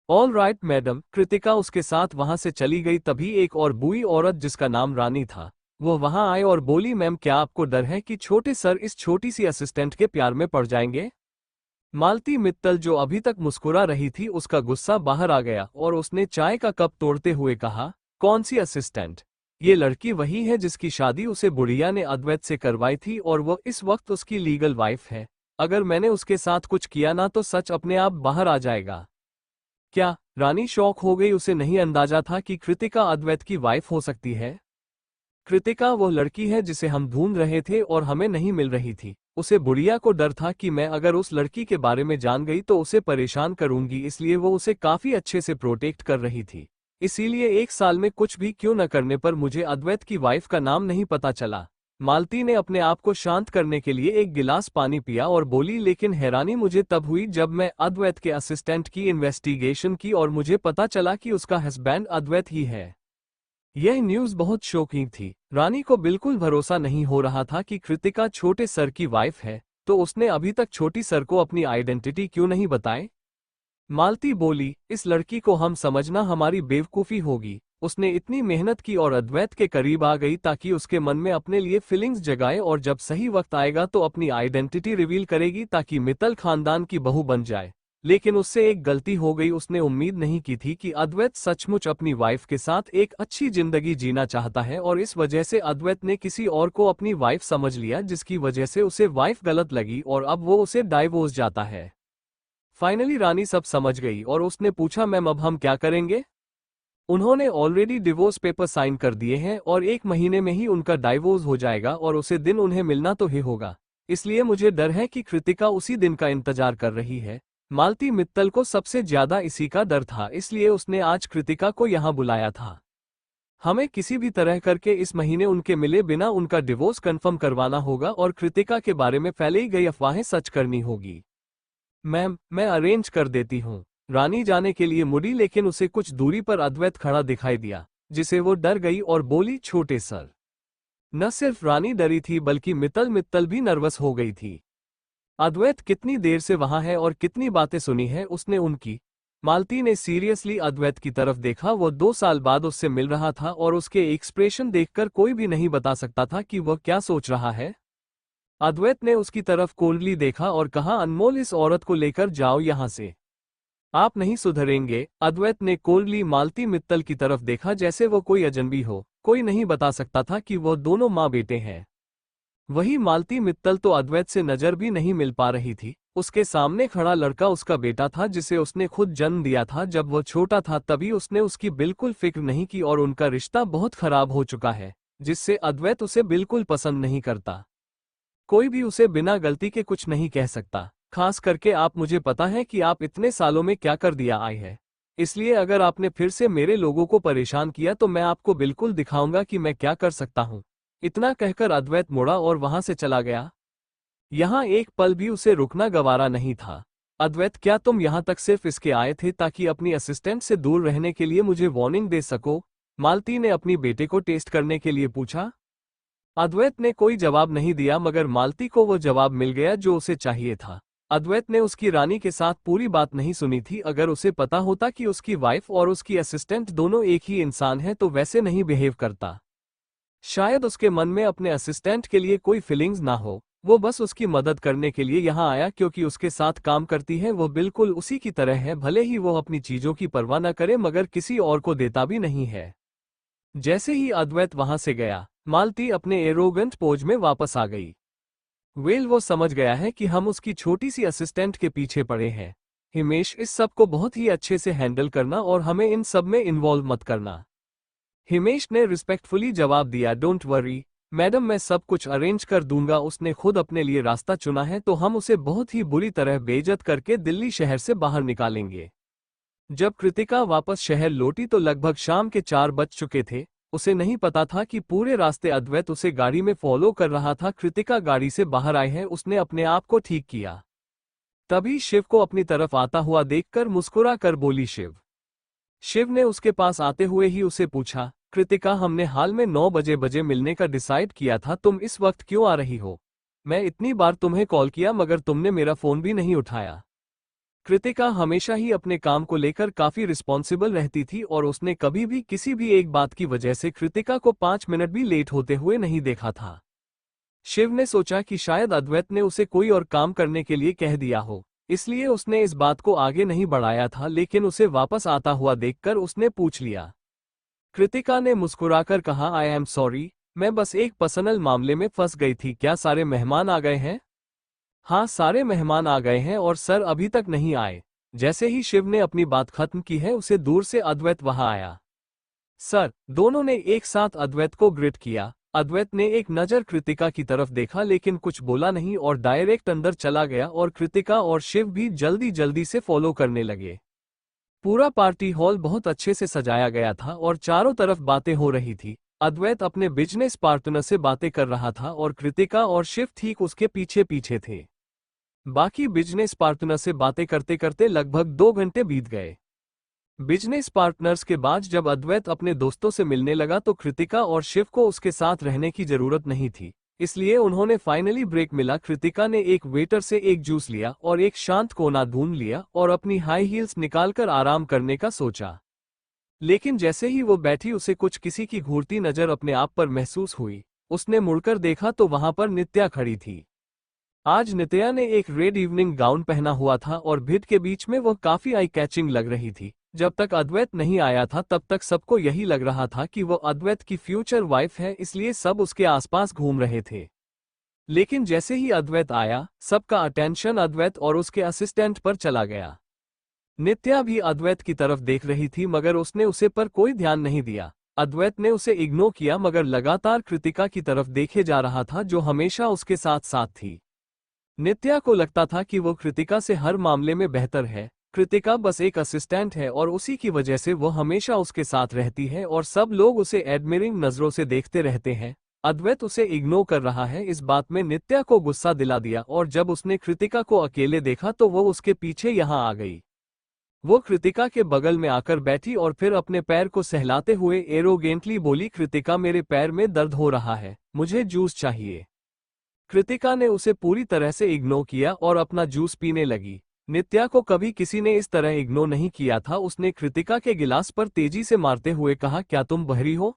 All right madam. कृतिका उसके साथ वहां से चली गई। तभी एक और बूढ़ी औरत जिसका नाम रानी था, वो वहां आए और बोली, मैम, क्या आपको डर है कि छोटे सर इस छोटी सी असिस्टेंट के प्यार में पड़ जाएंगे? मालती मित्तल, जो अभी तक मुस्कुरा रही थी, उसका गुस्सा बाहर आ गया और उसने चाय का कप तोड़ते हुए कहा, कौन सी असिस्टेंट? ये लड़की वही है जिसकी शादी उसे बुढ़िया ने अद्वैत से करवाई थी और वो इस वक्त उसकी लीगल वाइफ है। अगर मैंने उसके साथ कुछ किया ना तो सच अपने आप बाहर आ जाएगा। क्या? रानी शॉक हो गई। उसे नहीं अंदाजा था कि कृतिका अद्वैत की वाइफ हो सकती है। कृतिका वो लड़की है जिसे हम ढूंढ रहे थे और हमें नहीं मिल रही थी। उसे बुढ़िया को डर था कि मैं अगर उस लड़की के बारे में जान गई तो उसे परेशान करूंगी, इसलिए वो उसे काफी अच्छे से प्रोटेक्ट कर रही थी। इसीलिए 1 साल में कुछ भी क्यों न करने पर मुझे अद्वैत की वाइफ का नाम नहीं पता चला। मालती ने अपने आप को शांत करने के लिए एक गिलास पानी पिया और बोली, लेकिन हैरानी मुझे तब हुई जब मैं अद्वैत के असिस्टेंट की इन्वेस्टिगेशन की और मुझे पता चला कि उसका हस्बैंड अद्वैत ही है। यह न्यूज़ बहुत शॉकिंग थी। रानी को बिल्कुल भरोसा नहीं हो रहा था कि कृतिका छोटे सर की वाइफ है, तो उसने अभी तक छोटी सर को अपनी आइडेंटिटी क्यों नहीं बताई? मालती बोली, इस लड़की को हम समझना हमारी बेवकूफ़ी होगी। उसने इतनी मेहनत की और अद्वैत के करीब आ गई ताकि उसके मन में अपने लिए फीलिंग्स जगाए और जब सही वक्त आएगा तो अपनी आइडेंटिटी रिवील करेगी ताकि मित्तल खानदान की बहू बन जाए। लेकिन उससे एक गलती हो गई। उसने उम्मीद नहीं की थी कि अद्वैत सचमुच अपनी वाइफ के साथ एक अच्छी जिंदगी जीना चाहता है और इस वजह से अद्वैत ने किसी और को अपनी वाइफ समझ लिया, जिसकी वजह से उसे वाइफ गलत लगी और अब वो उसे डाइवोर्स जाता है। फाइनली रानी सब समझ गई और उसने पूछा, मैम अब हम क्या करेंगे? उन्होंने ऑलरेडी डिवोर्स पेपर साइन कर दिए हैं और 1 महीने में ही उनका डाइवोर्स हो जाएगा और उसे दिन उन्हें मिलना तो ही होगा। इसलिए मुझे डर है कि कृतिका उसी दिन का इंतजार कर रही है। मालती मित्तल को सबसे ज्यादा इसी का डर था, इसलिए उसने आज कृतिका को यहाँ बुलाया था। हमें किसी भी तरह करके इस महीने उनके मिले बिना उनका डिवोर्स कंफर्म करवाना होगा और कृतिका के बारे में फैलाई गई अफवाहें सच करनी होगी। मैम, मैं अरेंज कर देती हूँ। रानी जाने के लिए मुड़ी, लेकिन उसे कुछ दूरी पर अद्वैत खड़ा दिखाई दिया, जिसे वो डर गई और बोली, छोटे सर। न सिर्फ रानी डरी थी बल्कि मित्तल भी नर्वस हो गई थी। अद्वैत कितनी देर से वहां है और कितनी बातें सुनी है उसने उनकी। मालती ने सीरियसली अद्वैत की तरफ देखा। वो 2 साल बाद उससे मिल रहा था और उसके एक्सप्रेशन देखकर कोई भी नहीं बता सकता था कि वह क्या सोच रहा है। अद्वैत ने उसकी तरफ कोल्डली देखा और कहा, अनमोल, इस औरत को लेकर जाओ यहां से। आप नहीं सुधरेंगे। अद्वैत ने कोल्डली मालती मित्तल की तरफ देखा जैसे वो कोई अजनबी हो। कोई नहीं बता सकता था कि वो दोनों माँ बेटे हैं। वही मालती मित्तल तो अद्वैत से नजर भी नहीं मिल पा रही थी। उसके सामने खड़ा लड़का उसका बेटा था जिसे उसने खुद जन्म दिया था जब वो छोटा था, तभी उसने उसकी बिल्कुल फिक्र नहीं की और उनका रिश्ता बहुत खराब हो चुका है, जिससे अद्वैत उसे बिल्कुल पसंद नहीं करता। कोई भी उसे बिना गलती के कुछ नहीं कह सकता। खास करके आप। मुझे पता है कि आप इतने सालों में क्या कर दिया आई है, इसलिए अगर आपने फिर से मेरे लोगों को परेशान किया तो मैं आपको बिल्कुल दिखाऊंगा कि मैं क्या कर सकता हूँ। इतना कहकर अद्वैत मुड़ा और वहां से चला गया। यहाँ एक पल भी उसे रुकना गवारा नहीं था। अद्वैत, क्या तुम यहाँ तक सिर्फ इसके आए थे ताकि अपनी असिस्टेंट से दूर रहने के लिए मुझे वार्निंग दे सको? मालती ने अपनी बेटे को टेस्ट करने के लिए पूछा। अद्वैत ने कोई जवाब नहीं दिया, मगर मालती को वो जवाब मिल गया जो उसे चाहिए था। अद्वैत ने उसकी रानी के साथ पूरी बात नहीं सुनी थी। अगर उसे पता होता कि उसकी वाइफ और उसकी असिस्टेंट दोनों एक ही इंसान है तो वैसे नहीं बिहेव करता। शायद उसके मन में अपने असिस्टेंट के लिए कोई फीलिंग्स ना हो। वो बस उसकी मदद करने के लिए यहाँ आया क्योंकि उसके साथ काम करती है वो बिल्कुल उसी की तरह है। भले ही वो अपनी चीजों की परवाह न करे मगर किसी और को देता भी नहीं है। जैसे ही अद्वैत वहां से गया, मालती अपने एरोगेंट पोज में वापस आ गई। वेल, वो समझ गया है कि हम उसकी छोटी सी असिस्टेंट के पीछे पड़े हैं। हिमेश, इस सब को बहुत ही अच्छे से हैंडल करना और हमें इन सब में इन्वॉल्व मत करना। हिमेश ने रिस्पेक्टफुली जवाब दिया, डोंट वरी मैडम, मैं सब कुछ अरेंज कर दूंगा। उसने खुद अपने लिए रास्ता चुना है तो हम उसे बहुत ही बुरी तरह बेइज्जत करके दिल्ली शहर से बाहर निकालेंगे। जब कृतिका वापस शहर लौटी तो लगभग शाम के 4 बज चुके थे। उसे नहीं पता था कि पूरे रास्ते अद्वैत उसे गाड़ी में फॉलो कर रहा था। कृतिका गाड़ी से बाहर आई है, उसने अपने आप को ठीक किया। तभी शिव को अपनी तरफ आता हुआ देखकर मुस्कुरा कर बोली, शिव। शिव ने उसके पास आते हुए ही उसे पूछा, कृतिका, हमने हाल में 9 बजे मिलने का डिसाइड किया था, तुम इस वक्त क्यों आ रही हो? मैं इतनी बार तुम्हें कॉल किया मगर तुमने मेरा फोन भी नहीं उठाया। कृतिका हमेशा ही अपने काम को लेकर काफी रिस्पॉन्सिबल रहती थी और उसने कभी भी किसी भी एक बात की वजह से कृतिका को 5 मिनट भी लेट होते हुए नहीं देखा था। शिव ने सोचा कि शायद अद्वैत ने उसे कोई और काम करने के लिए कह दिया हो, इसलिए उसने इस बात को आगे नहीं बढ़ाया था, लेकिन उसे वापस आता हुआ देखकर उसने पूछ लिया, कृतिका ने मुस्कुराकर कहा, आई एम सॉरी, मैं बस एक पर्सनल मामले में फंस गई थी। क्या सारे मेहमान आ गए हैं? हाँ, सारे मेहमान आ गए हैं और सर अभी तक नहीं आए। जैसे ही शिव ने अपनी बात खत्म की है, उसे दूर से अद्वैत वहां आया। सर, दोनों ने एक साथ अद्वैत को ग्रिट किया। अद्वैत ने एक नज़र कृतिका की तरफ देखा लेकिन कुछ बोला नहीं और डायरेक्ट अंदर चला गया और कृतिका और शिव भी जल्दी जल्दी से फॉलो करने लगे। पूरा पार्टी हॉल बहुत अच्छे से सजाया गया था और चारों तरफ बातें हो रही थी। अद्वैत अपने बिजनेस पार्टनर से बातें कर रहा था और कृतिका और शिव ठीक उसके पीछे पीछे थे। बाकी बिजनेस पार्टनर से बातें करते करते लगभग 2 घंटे बीत गए। बिजनेस पार्टनर्स के बाद जब अद्वैत अपने दोस्तों से मिलने लगा तो कृतिका और शिव को उसके साथ रहने की जरूरत नहीं थी, इसलिए उन्होंने फाइनली ब्रेक मिला। कृतिका ने एक वेटर से एक जूस लिया और एक शांत कोना ढूंढ लिया और अपनी हाई हील्स निकालकर आराम करने का सोचा। लेकिन जैसे ही वो बैठी, उसे कुछ किसी की घूरती नजर अपने आप पर महसूस हुई। उसने मुड़कर देखा तो वहां पर नित्या खड़ी थी। आज नित्या ने एक रेड इवनिंग गाउन पहना हुआ था और भीड़ के बीच में वह काफी आई कैचिंग लग रही थी। जब तक अद्वैत नहीं आया था तब तक सबको यही लग रहा था कि वो अद्वैत की फ्यूचर वाइफ है, इसलिए सब उसके आसपास घूम रहे थे। लेकिन जैसे ही अद्वैत आया, सबका अटेंशन अद्वैत और उसके असिस्टेंट पर चला गया। नित्या भी अद्वैत की तरफ देख रही थी मगर उसने उसे पर कोई ध्यान नहीं दिया। अद्वैत ने उसे इग्नोर किया मगर लगातार कृतिका की तरफ देखे जा रहा था जो हमेशा उसके साथ साथ थी। नित्या को लगता था कि वो कृतिका से हर मामले में बेहतर है। कृतिका बस एक असिस्टेंट है और उसी की वजह से वो हमेशा उसके साथ रहती है और सब लोग उसे एडमिरिंग नजरों से देखते रहते हैं। अद्वैत उसे इग्नोर कर रहा है, इस बात में नित्या को गुस्सा दिला दिया और जब उसने कृतिका को अकेले देखा तो वो उसके पीछे यहाँ आ गई। वो कृतिका के बगल में आकर बैठी और फिर अपने पैर को सहलाते हुए एरोगेंटली बोली, कृतिका मेरे पैर में दर्द हो रहा है, मुझे जूस चाहिए। कृतिका ने उसे पूरी तरह से इग्नोर किया और अपना जूस पीने लगी। नित्या को कभी किसी ने इस तरह इग्नोर नहीं किया था। उसने कृतिका के गिलास पर तेजी से मारते हुए कहा, क्या तुम बहरी हो?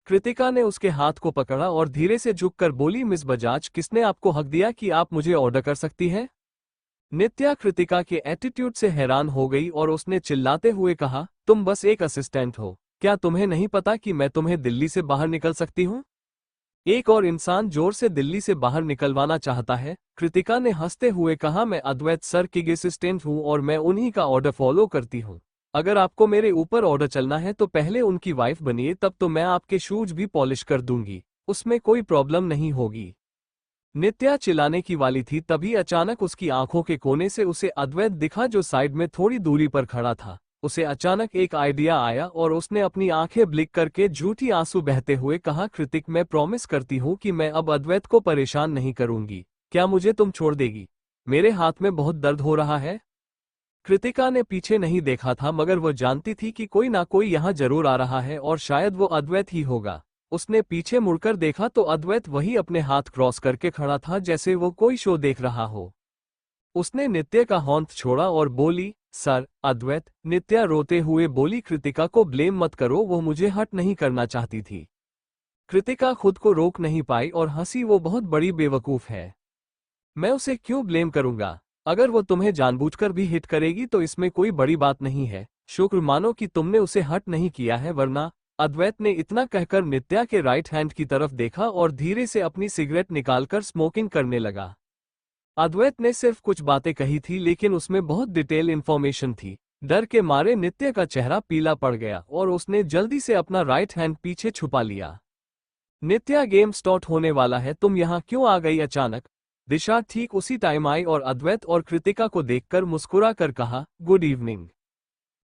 कृतिका ने उसके हाथ को पकड़ा और धीरे से झुककर बोली, मिस बजाज, किसने आपको हक दिया कि आप मुझे ऑर्डर कर सकती हैं? नित्या कृतिका के एटीट्यूड से हैरान हो गई और उसने चिल्लाते हुए कहा, तुम बस एक असिस्टेंट हो, क्या तुम्हें नहीं पता कि मैं तुम्हें दिल्ली से बाहर निकल सकती हूँ? एक और इंसान जोर से दिल्ली से बाहर निकलवाना चाहता है। कृतिका ने हंसते हुए कहा, मैं अद्वैत सर की असिस्टेंट हूं और मैं उन्हीं का ऑर्डर फॉलो करती हूं। अगर आपको मेरे ऊपर ऑर्डर चलना है तो पहले उनकी वाइफ बनिए, तब तो मैं आपके शूज भी पॉलिश कर दूंगी, उसमें कोई प्रॉब्लम नहीं होगी। नित्या चिल्लाने की वाली थी, तभी अचानक उसकी आंखों के कोने से उसे अद्वैत दिखा जो साइड में थोड़ी दूरी पर खड़ा था। उसे अचानक एक आइडिया आया और उसने अपनी आंखें ब्लिक करके झूठी आंसू बहते हुए कहा, कृतिक, मैं प्रॉमिस करती हूँ कि मैं अब अद्वैत को परेशान नहीं करूंगी। क्या मुझे तुम छोड़ देगी? मेरे हाथ में बहुत दर्द हो रहा है। कृतिका ने पीछे नहीं देखा था मगर वो जानती थी कि कोई ना कोई यहाँ जरूर आ रहा है और शायद वो अद्वैत ही होगा। उसने पीछे मुड़कर देखा तो अद्वैत वही अपने हाथ क्रॉस करके खड़ा था, जैसे वो कोई शो देख रहा हो। उसने नित्या का हाथ छोड़ा और बोली, सर। अद्वैत। नित्या रोते हुए बोली, कृतिका को ब्लेम मत करो, वो मुझे हर्ट नहीं करना चाहती थी। कृतिका खुद को रोक नहीं पाई और हंसी, वो बहुत बड़ी बेवकूफ है। मैं उसे क्यों ब्लेम करूंगा? अगर वो तुम्हें जानबूझकर भी हिट करेगी तो इसमें कोई बड़ी बात नहीं है। शुक्र मानो कि तुमने उसे हर्ट नहीं किया है, वरना। अद्वैत ने इतना कहकर नित्या के राइट हैंड की तरफ देखा और धीरे से अपनी सिगरेट निकालकर स्मोकिंग करने लगा। अद्वैत ने सिर्फ कुछ बातें कही थी लेकिन उसमें बहुत डिटेल इंफॉर्मेशन थी। डर के मारे नित्या का चेहरा पीला पड़ गया और उसने जल्दी से अपना राइट हैंड पीछे छुपा लिया। नित्या, गेम स्टार्ट होने वाला है, तुम यहाँ क्यों आ गई अचानक? दिशा ठीक उसी टाइम आई और अद्वैत और कृतिका को देखकर मुस्कुरा कर कहा, गुड इवनिंग।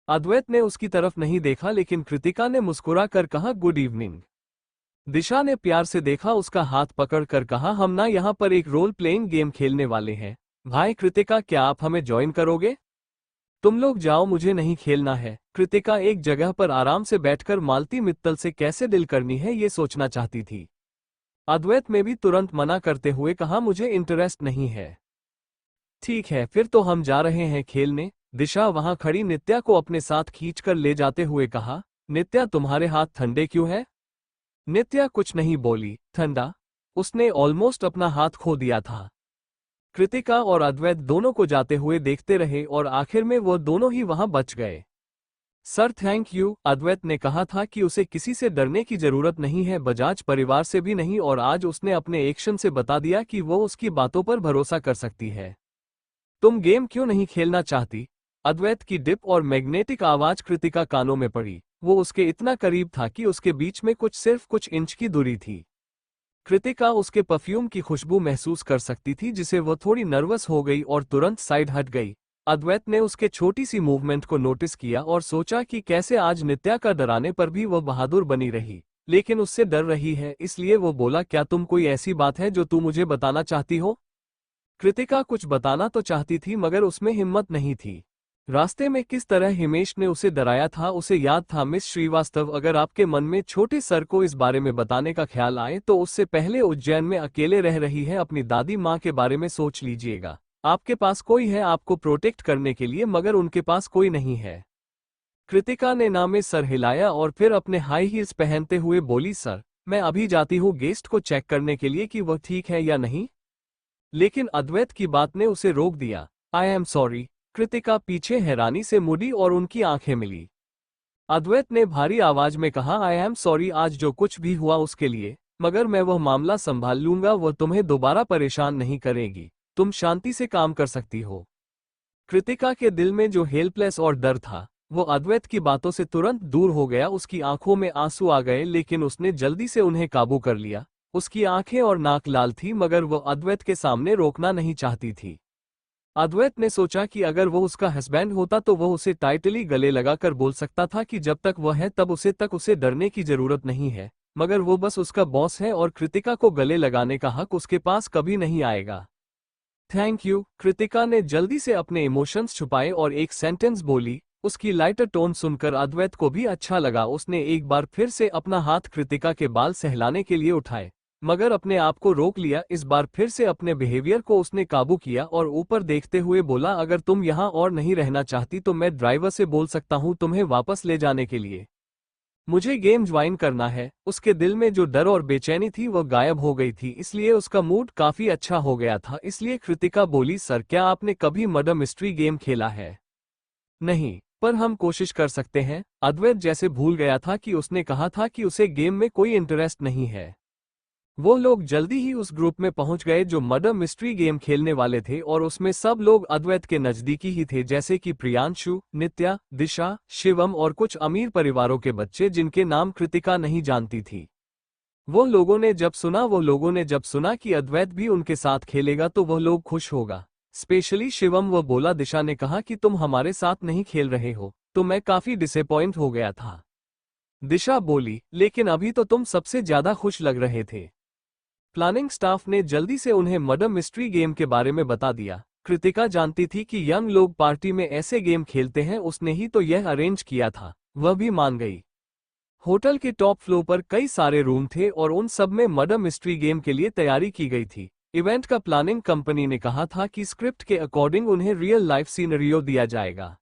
अद्वैत ने उसकी तरफ नहीं देखा लेकिन कृतिका ने मुस्कुरा कर कहा, गुड इवनिंग। दिशा ने प्यार से देखा, उसका हाथ पकड़ कर कहा, हम ना यहाँ पर एक रोल प्लेइंग गेम खेलने वाले हैं। भाई कृतिका, क्या आप हमें ज्वाइन करोगे? तुम लोग जाओ, मुझे नहीं खेलना है। कृतिका एक जगह पर आराम से बैठकर मालती मित्तल से कैसे डील करनी है ये सोचना चाहती थी। अद्वैत में भी तुरंत मना करते हुए कहा, मुझे इंटरेस्ट नहीं है। ठीक है, फिर तो हम जा रहे हैं खेलने। दिशा वहां खड़ी नित्या को अपने साथ खींचकर ले जाते हुए कहा, नित्या, तुम्हारे हाथ ठंडे क्यों हैं? नित्या कुछ नहीं बोली। ठंडा? उसने ऑलमोस्ट अपना हाथ खो दिया था। कृतिका और अद्वैत दोनों को जाते हुए देखते रहे और आखिर में वो दोनों ही वहां बच गए। Sir thank you. अद्वैत ने कहा था कि उसे किसी से डरने की जरूरत नहीं है, बजाज परिवार से भी नहीं, और आज उसने अपने एक्शन से बता दिया कि वो उसकी बातों पर भरोसा कर सकती है। तुम गेम क्यों नहीं खेलना चाहती? अद्वैत की डिप और मैग्नेटिक आवाज कृतिका कानों में पड़ी। वो उसके इतना करीब था कि उसके बीच में सिर्फ कुछ इंच की दूरी थी। कृतिका उसके परफ्यूम की खुशबू महसूस कर सकती थी, जिसे वो थोड़ी नर्वस हो गई और तुरंत साइड हट गई। अद्वैत ने उसके छोटी सी मूवमेंट को नोटिस किया और सोचा कि कैसे आज नित्या का डराने पर भी वह बहादुर बनी रही, लेकिन उससे डर रही है। इसलिए वो बोला, क्या तुम कोई ऐसी बात है जो तुम मुझे बताना चाहती हो? कृतिका कुछ बताना तो चाहती थी मगर उसमें हिम्मत नहीं थी। रास्ते में किस तरह हिमेश ने उसे डराया था उसे याद था। मिस श्रीवास्तव, अगर आपके मन में छोटे सर को इस बारे में बताने का ख्याल आए तो उससे पहले उज्जैन में अकेले रह रही है अपनी दादी माँ के बारे में सोच लीजिएगा। आपके पास कोई है आपको प्रोटेक्ट करने के लिए, मगर उनके पास कोई नहीं है। कृतिका ने ना में सर हिलाया और फिर अपने हाई हील्स पहनते हुए बोली, सर मैं अभी जाती हूँ गेस्ट को चेक करने के लिए कि वह ठीक है या नहीं। लेकिन अद्वैत की बात ने उसे रोक दिया। I am sorry. कृतिका पीछे हैरानी से मुड़ी और उनकी आंखें मिली। अद्वैत ने भारी आवाज में कहा, आई एम सॉरी आज जो कुछ भी हुआ उसके लिए, मगर मैं वह मामला संभाल लूंगा, वह तुम्हें दोबारा परेशान नहीं करेगी। तुम शांति से काम कर सकती हो। कृतिका के दिल में जो हेल्पलेस और डर था वो अद्वैत की बातों से तुरंत दूर हो गया। उसकी आंखों में आंसू आ गए, लेकिन उसने जल्दी से उन्हें काबू कर लिया। उसकी आंखें और नाक लाल थी मगर वो अद्वैत के सामने रोकना नहीं चाहती थी। अद्वैत ने सोचा कि अगर वो उसका हस्बैंड होता तो वह उसे टाइटली गले लगाकर बोल सकता था कि जब तक वह है तब उसे डरने की जरूरत नहीं है, मगर वो बस उसका बॉस है और कृतिका को गले लगाने का हक उसके पास कभी नहीं आएगा। Thank you. कृतिका ने जल्दी से अपने इमोशंस छुपाए और एक सेंटेंस बोली। उसकी लाइटर टोन सुनकर अद्वैत को भी अच्छा लगा। उसने एक बार फिर से अपना हाथ कृतिका के बाल सहलाने के लिए उठाए, मगर अपने आप को रोक लिया। इस बार फिर से अपने बिहेवियर को उसने काबू किया और ऊपर देखते हुए बोला, अगर तुम यहाँ और नहीं रहना चाहती तो मैं ड्राइवर से बोल सकता हूँ तुम्हें वापस ले जाने के लिए। मुझे गेम ज्वाइन करना है। उसके दिल में जो डर और बेचैनी थी वह गायब हो गई थी, इसलिए उसका मूड काफी अच्छा हो गया था। इसलिए कृतिका बोली, सर क्या आपने कभी मर्डर मिस्ट्री गेम खेला है? नहीं, पर हम कोशिश कर सकते हैं। अद्वैत जैसे भूल गया था कि उसने कहा था कि उसे गेम में कोई इंटरेस्ट नहीं है। वो लोग जल्दी ही उस ग्रुप में पहुंच गए जो मर्डर मिस्ट्री गेम खेलने वाले थे, और उसमें सब लोग अद्वैत के नजदीकी ही थे, जैसे कि प्रियांशु, नित्या, दिशा, शिवम और कुछ अमीर परिवारों के बच्चे जिनके नाम कृतिका नहीं जानती थी। वो लोगों ने जब सुना कि अद्वैत भी उनके साथ खेलेगा तो वह लोग खुश होगा। स्पेशली शिवम। वह बोला, दिशा ने कहा कि तुम हमारे साथ नहीं खेल रहे हो तो मैं काफी डिसअपॉइंट हो गया था। दिशा बोली, लेकिन अभी तो तुम सबसे ज्यादा खुश लग रहे थे। प्लानिंग स्टाफ ने जल्दी से उन्हें मर्डर मिस्ट्री गेम के बारे में बता दिया। कृतिका जानती थी कि यंग लोग पार्टी में ऐसे गेम खेलते हैं, उसने ही तो यह अरेंज किया था। वह भी मान गई। होटल के टॉप फ्लोर पर कई सारे रूम थे और उन सब में मर्डर मिस्ट्री गेम के लिए तैयारी की गई थी। इवेंट का प्लानिंग कंपनी ने कहा था कि स्क्रिप्ट के अकॉर्डिंग उन्हें रियल लाइफ सीनरियो दिया जाएगा।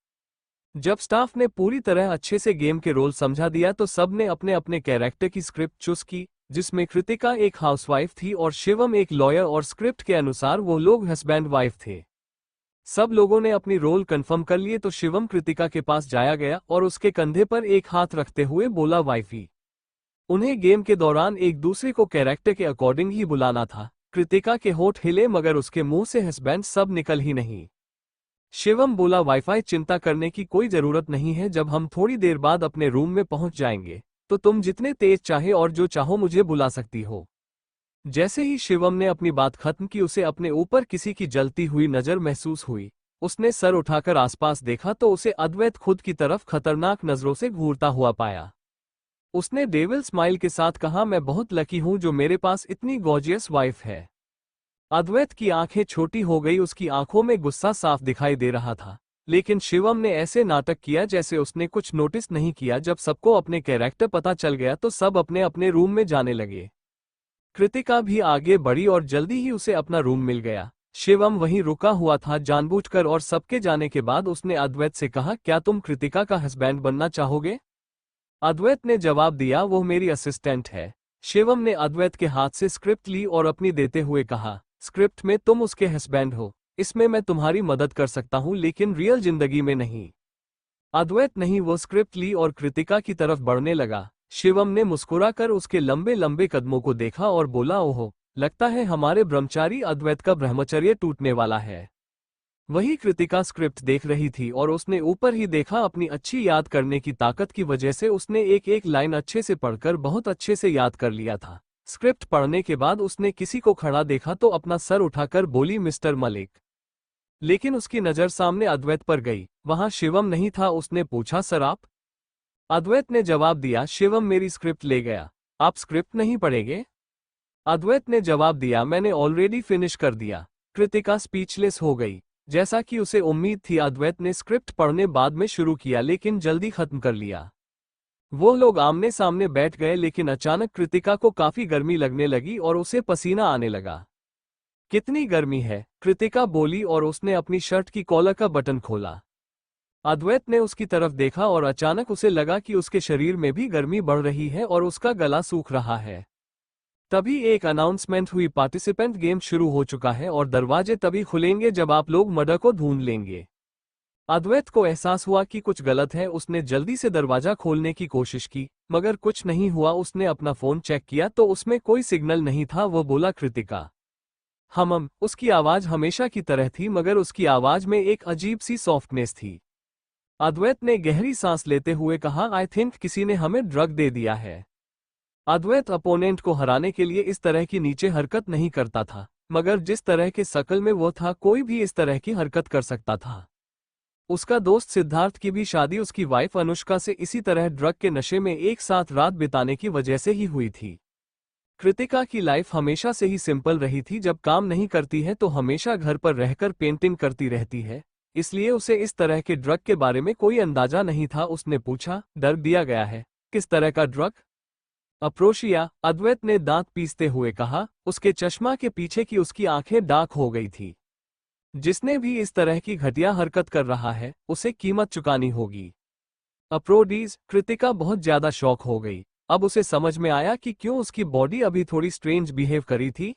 जब स्टाफ ने पूरी तरह अच्छे से गेम के रोल समझा दिया तो सब ने अपने अपने कैरेक्टर की स्क्रिप्ट चूज की, जिसमें कृतिका एक हाउसवाइफ थी और शिवम एक लॉयर, और स्क्रिप्ट के अनुसार वो लोग हस्बैंड वाइफ थे। सब लोगों ने अपनी रोल कंफर्म कर लिए तो शिवम कृतिका के पास जाया गया और उसके कंधे पर एक हाथ रखते हुए बोला, वाइफी। उन्हें गेम के दौरान एक दूसरे को कैरेक्टर के अकॉर्डिंग ही बुलाना था। कृतिका के होठ हिले मगर उसके मुंह से हस्बैंड सब निकल ही नहीं। शिवम बोला, वाईफाई चिंता करने की कोई जरूरत नहीं है, जब हम थोड़ी देर बाद अपने रूम में पहुंच जाएंगे तो तुम जितने तेज चाहे और जो चाहो मुझे बुला सकती हो। जैसे ही शिवम ने अपनी बात खत्म की उसे अपने ऊपर किसी की जलती हुई नजर महसूस हुई। उसने सर उठाकर आसपास देखा तो उसे अद्वैत खुद की तरफ खतरनाक नजरों से घूरता हुआ पाया। उसने डेविल स्माइल के साथ कहा, मैं बहुत लकी हूं जो मेरे पास इतनी गॉर्जियस वाइफ है। अद्वैत की आंखें छोटी हो गई, उसकी आंखों में गुस्सा साफ दिखाई दे रहा था, लेकिन शिवम ने ऐसे नाटक किया जैसे उसने कुछ नोटिस नहीं किया। जब सबको अपने कैरेक्टर पता चल गया तो सब अपने अपने रूम में जाने लगे। कृतिका भी आगे बढ़ी और जल्दी ही उसे अपना रूम मिल गया। शिवम वहीं रुका हुआ था जानबूझकर, और सबके जाने के बाद उसने अद्वैत से कहा, क्या तुम कृतिका का हस्बैंड बनना चाहोगे? अद्वैत ने जवाब दिया, वो मेरी असिस्टेंट है। शिवम ने अद्वैत के हाथ से स्क्रिप्ट ली और अपनी देते हुए कहा, स्क्रिप्ट में तुम उसके हस्बैंड हो, इसमें मैं तुम्हारी मदद कर सकता हूं लेकिन रियल जिंदगी में नहीं। अद्वैत नहीं वो स्क्रिप्ट ली और कृतिका की तरफ बढ़ने लगा। शिवम ने मुस्कुराकर उसके लंबे लंबे कदमों को देखा और बोला, ओहो, लगता है हमारे ब्रह्मचारी अद्वैत का ब्रह्मचर्य टूटने वाला है। वही कृतिका स्क्रिप्ट देख रही थी और उसने ऊपर ही देखा। अपनी अच्छी याद करने की ताकत की वजह से उसने एक एक लाइन अच्छे से पढ़कर बहुत अच्छे से याद कर लिया था। स्क्रिप्ट पढ़ने के बाद उसने किसी को खड़ा देखा तो अपना सर उठाकर बोली, मिस्टर मलिक। लेकिन उसकी नजर सामने अद्वैत पर गई। वहां शिवम नहीं था। उसने पूछा, सर आप? अद्वैत ने जवाब दिया, शिवम मेरी स्क्रिप्ट ले गया। आप स्क्रिप्ट नहीं पढ़ेंगे? अद्वैत ने जवाब दिया, मैंने ऑलरेडी फिनिश कर दिया। कृतिका स्पीचलेस हो गई। जैसा कि उसे उम्मीद थी, अद्वैत ने स्क्रिप्ट पढ़ने बाद में शुरू किया लेकिन जल्दी खत्म कर लिया। वो लोग आमने सामने बैठ गए लेकिन अचानक कृतिका को काफी गर्मी लगने लगी और उसे पसीना आने लगा। कितनी गर्मी है, कृतिका बोली और उसने अपनी शर्ट की कॉलर का बटन खोला। अद्वैत ने उसकी तरफ देखा और अचानक उसे लगा कि उसके शरीर में भी गर्मी बढ़ रही है और उसका गला सूख रहा है। तभी एक अनाउंसमेंट हुई, पार्टिसिपेंट गेम शुरू हो चुका है और दरवाजे तभी खुलेंगे जब आप लोग मर्डर को ढूंढ लेंगे। अद्वैत को एहसास हुआ कि कुछ गलत है। उसने जल्दी से दरवाजा खोलने की कोशिश की मगर कुछ नहीं हुआ। उसने अपना फोन चेक किया तो उसमें कोई सिग्नल नहीं था। वो बोला, कृतिका। उसकी आवाज हमेशा की तरह थी मगर उसकी आवाज में एक अजीब सी सॉफ्टनेस थी। अद्वैत ने गहरी सांस लेते हुए कहा, आई थिंक किसी ने हमें ड्रग दे दिया है। अद्वैत अपोनेंट को हराने के लिए इस तरह की नीचे हरकत नहीं करता था मगर जिस तरह के शकल में वो था, कोई भी इस तरह की हरकत कर सकता था। उसका दोस्त सिद्धार्थ की भी शादी उसकी वाइफ अनुष्का से इसी तरह ड्रग के नशे में एक साथ रात बिताने की वजह से ही हुई थी। कृतिका की लाइफ हमेशा से ही सिंपल रही थी। जब काम नहीं करती है तो हमेशा घर पर रहकर पेंटिंग करती रहती है, इसलिए उसे इस तरह के ड्रग के बारे में कोई अंदाजा नहीं था। उसने पूछा, डर दिया गया है? किस तरह का ड्रग? अप्रोशिया, अद्वैत ने दांत पीसते हुए कहा। उसके चश्मा के पीछे की उसकी आंखें डार्क हो गई थी। जिसने भी इस तरह की घटिया हरकत कर रहा है उसे कीमत चुकानी होगी। अप्रोडीज, कृतिका बहुत ज्यादा शॉक हो गई। अब उसे समझ में आया कि क्यों उसकी बॉडी अभी थोड़ी स्ट्रेंज बिहेव करी थी।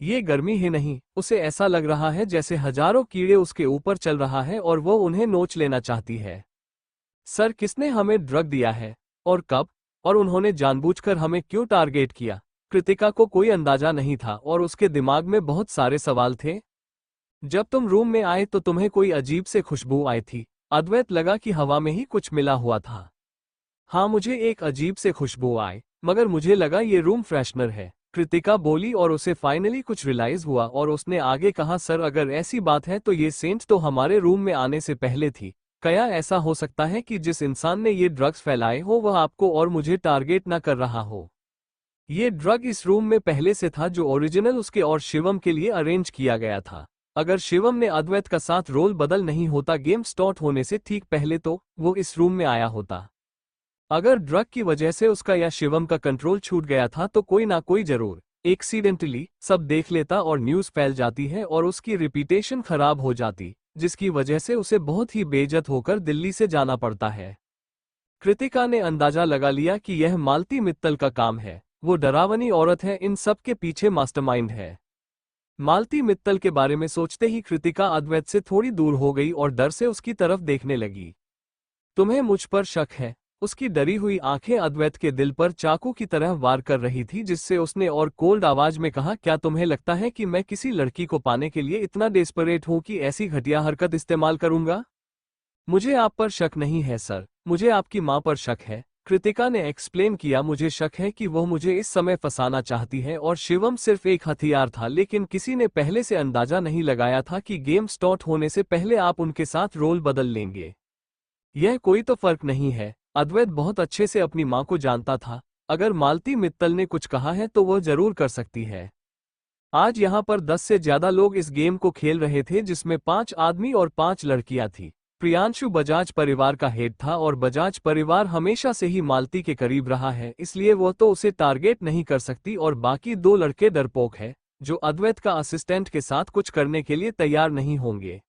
ये गर्मी ही नहीं, उसे ऐसा लग रहा है जैसे हजारों कीड़े उसके ऊपर चल रहा है और वो उन्हें नोच लेना चाहती है। सर, किसने हमें ड्रग दिया है और कब? और उन्होंने जानबूझकर हमें क्यों टारगेट किया? कृतिका को कोई अंदाजा नहीं था और उसके दिमाग में बहुत सारे सवाल थे। जब तुम रूम में आए तो तुम्हें कोई अजीब से खुशबू आई थी। अद्वैत लगा कि हवा में ही कुछ मिला हुआ था। हाँ, मुझे एक अजीब से खुशबू आई मगर मुझे लगा ये रूम फ्रेशनर है, कृतिका बोली और उसे फाइनली कुछ रियलाइज हुआ और उसने आगे कहा, सर अगर ऐसी बात है तो ये सेंट तो हमारे रूम में आने से पहले थी। क्या ऐसा हो सकता है कि जिस इंसान ने ये ड्रग्स फैलाए हो वह आपको और मुझे टारगेट ना कर रहा हो? ये ड्रग इस रूम में पहले से था जो ओरिजिनल उसके और शिवम के लिए अरेंज किया गया था। अगर शिवम ने अद्वैत का साथ रोल बदल नहीं होता गेम स्टार्ट होने से ठीक पहले तो वो इस रूम में आया होता। अगर ड्रग की वजह से उसका या शिवम का कंट्रोल छूट गया था तो कोई ना कोई जरूर एक्सीडेंटली सब देख लेता और न्यूज़ फैल जाती है और उसकी रिपीटेशन खराब हो जाती, जिसकी वजह से उसे बहुत ही बेइज्जत होकर दिल्ली से जाना पड़ता है। कृतिका ने अंदाजा लगा लिया कि यह मालती मित्तल का काम है। वो डरावनी औरत है, इन सब के पीछे मास्टरमाइंड है। मालती मित्तल के बारे में सोचते ही कृतिका अद्वैत से थोड़ी दूर हो गई और डर से उसकी तरफ देखने लगी। तुम्हें मुझ पर शक है? उसकी डरी हुई आंखें अद्वैत के दिल पर चाकू की तरह वार कर रही थी, जिससे उसने और कोल्ड आवाज में कहा, क्या तुम्हें लगता है कि मैं किसी लड़की को पाने के लिए इतना डेस्परेट हूं कि ऐसी घटिया हरकत इस्तेमाल करूंगा? मुझे आप पर शक नहीं है सर, मुझे आपकी मां पर शक है, कृतिका ने एक्सप्लेन किया। मुझे शक है कि वह मुझे इस समय फंसाना चाहती है और शिवम सिर्फ एक हथियार था, लेकिन किसी ने पहले से अंदाजा नहीं लगाया था कि गेम स्टार्ट होने से पहले आप उनके साथ रोल बदल लेंगे। यह कोई तो फर्क नहीं है। अद्वैत बहुत अच्छे से अपनी मां को जानता था। अगर मालती मित्तल ने कुछ कहा है तो वह जरूर कर सकती है। आज यहाँ पर 10 से ज्यादा लोग इस गेम को खेल रहे थे, जिसमें 5 आदमी और 5 लड़कियां थी। प्रियांशु बजाज परिवार का हेड था और बजाज परिवार हमेशा से ही मालती के करीब रहा है, इसलिए वो तो उसे टारगेट नहीं कर सकती और बाकी 2 लड़के डरपोक है जो अद्वैत का असिस्टेंट के साथ कुछ करने के लिए तैयार नहीं होंगे।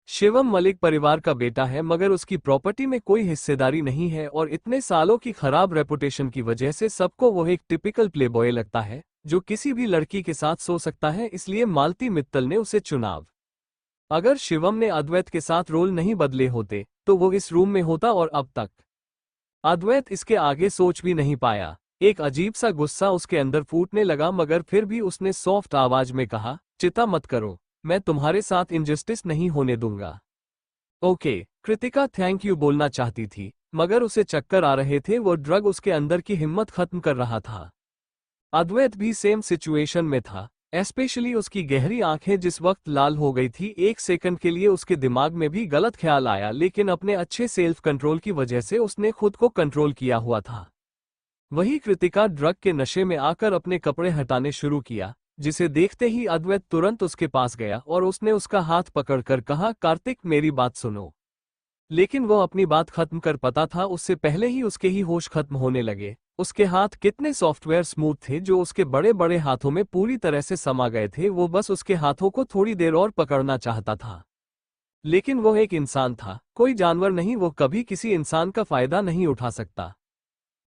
शिवम मलिक परिवार का बेटा है मगर उसकी प्रॉपर्टी में कोई हिस्सेदारी नहीं है और इतने सालों की खराब रेपुटेशन की वजह से सबको वो एक टिपिकल प्लेबॉय लगता है जो किसी भी लड़की के साथ सो सकता है, इसलिए मालती मित्तल ने उसे चुनाव अगर शिवम ने अद्वैत के साथ रोल नहीं बदले होते तो वो इस रूम में होता और अब तक। अद्वैत इसके आगे सोच भी नहीं पाया। एक अजीब सा गुस्सा उसके अंदर फूटने लगा, मगर फिर भी उसने सॉफ्ट आवाज में कहा, चिंता मत करो, मैं तुम्हारे साथ इनजस्टिस नहीं होने दूंगा। ओके। कृतिका थैंक यू बोलना चाहती थी, मगर उसे चक्कर आ रहे थे। वो ड्रग उसके अंदर की हिम्मत खत्म कर रहा था। अद्वैत भी सेम सिचुएशन में था, एस्पेशली उसकी गहरी आंखें जिस वक्त लाल हो गई थी। एक सेकंड के लिए उसके दिमाग में भी गलत ख्याल आया, लेकिन अपने अच्छे सेल्फ कंट्रोल की वजह से उसने खुद को कंट्रोल किया हुआ था। वही कृतिका ड्रग के नशे में आकर अपने कपड़े हटाने शुरू किया, जिसे देखते ही अद्वैत तुरंत उसके पास गया और उसने उसका हाथ पकड़कर कहा, कार्तिक मेरी बात सुनो। लेकिन वो अपनी बात खत्म कर पाता था उससे पहले ही उसके ही होश खत्म होने लगे। उसके हाथ कितने सॉफ्टवेयर स्मूथ थे जो उसके बड़े बड़े हाथों में पूरी तरह से समा गए थे। वो बस उसके हाथों को थोड़ी देर और पकड़ना चाहता था, लेकिन वो एक इंसान था, कोई जानवर नहीं। वो कभी किसी इंसान का फायदा नहीं उठा सकता।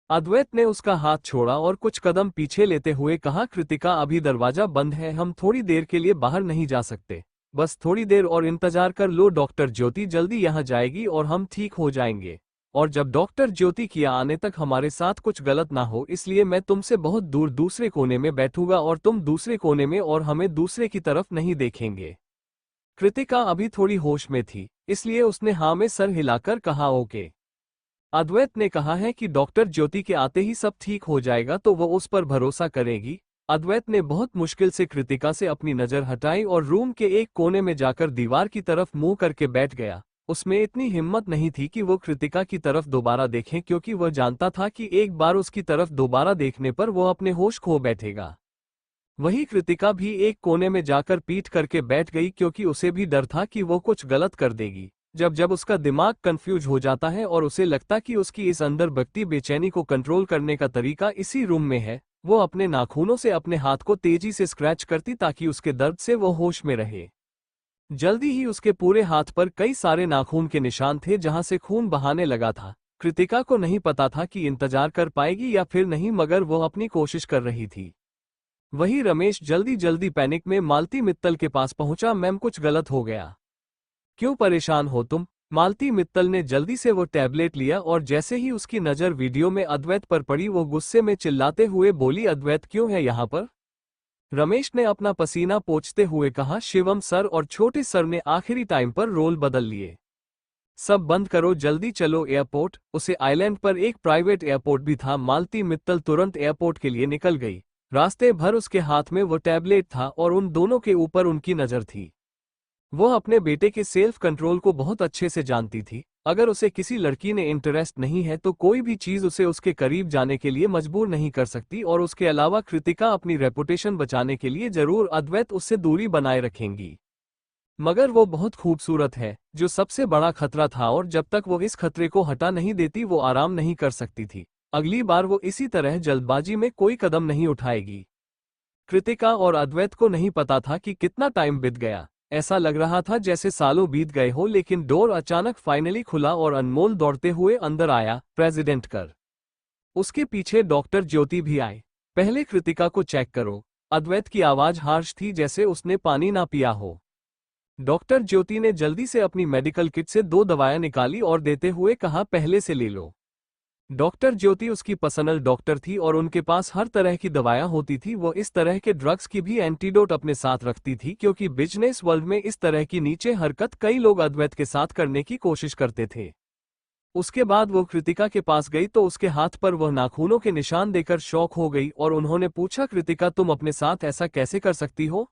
अद्वैत ने उसका हाथ छोड़ा और कुछ कदम पीछे लेते हुए कहा, कृतिका अभी दरवाजा बंद है, हम थोड़ी देर के लिए बाहर नहीं जा सकते। बस थोड़ी देर और इंतजार कर लो, डॉक्टर ज्योति जल्दी यहाँ जाएगी और हम ठीक हो जाएंगे। और जब डॉक्टर ज्योति की आने तक हमारे साथ कुछ गलत ना हो, इसलिए मैं तुमसे बहुत दूर दूसरे कोने में बैठूंगा और तुम दूसरे कोने में, और हमें दूसरे की तरफ नहीं देखेंगे। कृतिका अभी थोड़ी होश में थी, इसलिए उसने हाँ में सर हिलाकर कहा, ओके। अद्वैत ने कहा है कि डॉक्टर ज्योति के आते ही सब ठीक हो जाएगा, तो वो उस पर भरोसा करेगी। अद्वैत ने बहुत मुश्किल से कृतिका से अपनी नजर हटाई और रूम के एक कोने में जाकर दीवार की तरफ मुंह करके बैठ गया। उसमें इतनी हिम्मत नहीं थी कि वो कृतिका की तरफ दोबारा देखें, क्योंकि वह जानता था कि एक बार उसकी तरफ दोबारा देखने पर वो अपने होश खो बैठेगा। वही कृतिका भी एक कोने में जाकर पीठ करके बैठ गई, क्योंकि उसे भी डर था कि वो कुछ गलत कर देगी। जब जब उसका दिमाग कंफ्यूज हो जाता है और उसे लगता कि उसकी इस अंदर बगती बेचैनी को कंट्रोल करने का तरीका इसी रूम में है, वो अपने नाखूनों से अपने हाथ को तेजी से स्क्रैच करती ताकि उसके दर्द से वो होश में रहे। जल्दी ही उसके पूरे हाथ पर कई सारे नाखून के निशान थे जहां से खून बहाने लगा था। कृतिका को नहीं पता था कि इंतजार कर पाएगी या फिर नहीं, मगर वो अपनी कोशिश कर रही थी। वही रमेश जल्दी जल्दी पैनिक में मालती मित्तल के पास पहुंचा, मैम कुछ गलत हो गया। क्यों परेशान हो तुम? मालती मित्तल ने जल्दी से वो टैबलेट लिया और जैसे ही उसकी नज़र वीडियो में अद्वैत पर पड़ी, वो गुस्से में चिल्लाते हुए बोली, अद्वैत क्यों है यहाँ पर? रमेश ने अपना पसीना पोंछते हुए कहा, शिवम सर और छोटे सर ने आखिरी टाइम पर रोल बदल लिए। सब बंद करो, जल्दी चलो एयरपोर्ट। उसे आइलैंड पर एक प्राइवेट एयरपोर्ट भी था। मालती मित्तल तुरंत एयरपोर्ट के लिए निकल गई। रास्ते भर उसके हाथ में वो टैबलेट था और उन दोनों के ऊपर उनकी नज़र थी। वो अपने बेटे के सेल्फ कंट्रोल को बहुत अच्छे से जानती थी। अगर उसे किसी लड़की ने इंटरेस्ट नहीं है तो कोई भी चीज़ उसे उसके करीब जाने के लिए मजबूर नहीं कर सकती, और उसके अलावा कृतिका अपनी रेपुटेशन बचाने के लिए जरूर अद्वैत उससे दूरी बनाए रखेंगी। मगर वो बहुत खूबसूरत है, जो सबसे बड़ा खतरा था, और जब तक वो इस खतरे को हटा नहीं देती वो आराम नहीं कर सकती थी। अगली बार वो इसी तरह जल्दबाजी में कोई कदम नहीं उठाएगी। कृतिका और अद्वैत को नहीं पता था कि कितना टाइम बीत गया। ऐसा लग रहा था जैसे सालों बीत गए हो, लेकिन डोर अचानक फाइनली खुला और अनमोल दौड़ते हुए अंदर आया, प्रेसिडेंट कर। उसके पीछे डॉक्टर ज्योति भी आए। पहले कृतिका को चेक करो। अद्वैत की आवाज हार्श थी, जैसे उसने पानी ना पिया हो। डॉक्टर ज्योति ने जल्दी से अपनी मेडिकल किट से 2 दवाएं निकाली और देते हुए कहा, पहले से ले लो। डॉक्टर ज्योति उसकी पर्सनल डॉक्टर थी और उनके पास हर तरह की दवाएं होती थी। वो इस तरह के ड्रग्स की भी एंटीडोट अपने साथ रखती थी, क्योंकि बिजनेस वर्ल्ड में इस तरह की नीचे हरकत कई लोग अद्वैत के साथ करने की कोशिश करते थे। उसके बाद वो कृतिका के पास गई तो उसके हाथ पर वह नाखूनों के निशान देकर शॉक हो गई और उन्होंने पूछा, कृतिका तुम अपने साथ ऐसा कैसे कर सकती हो?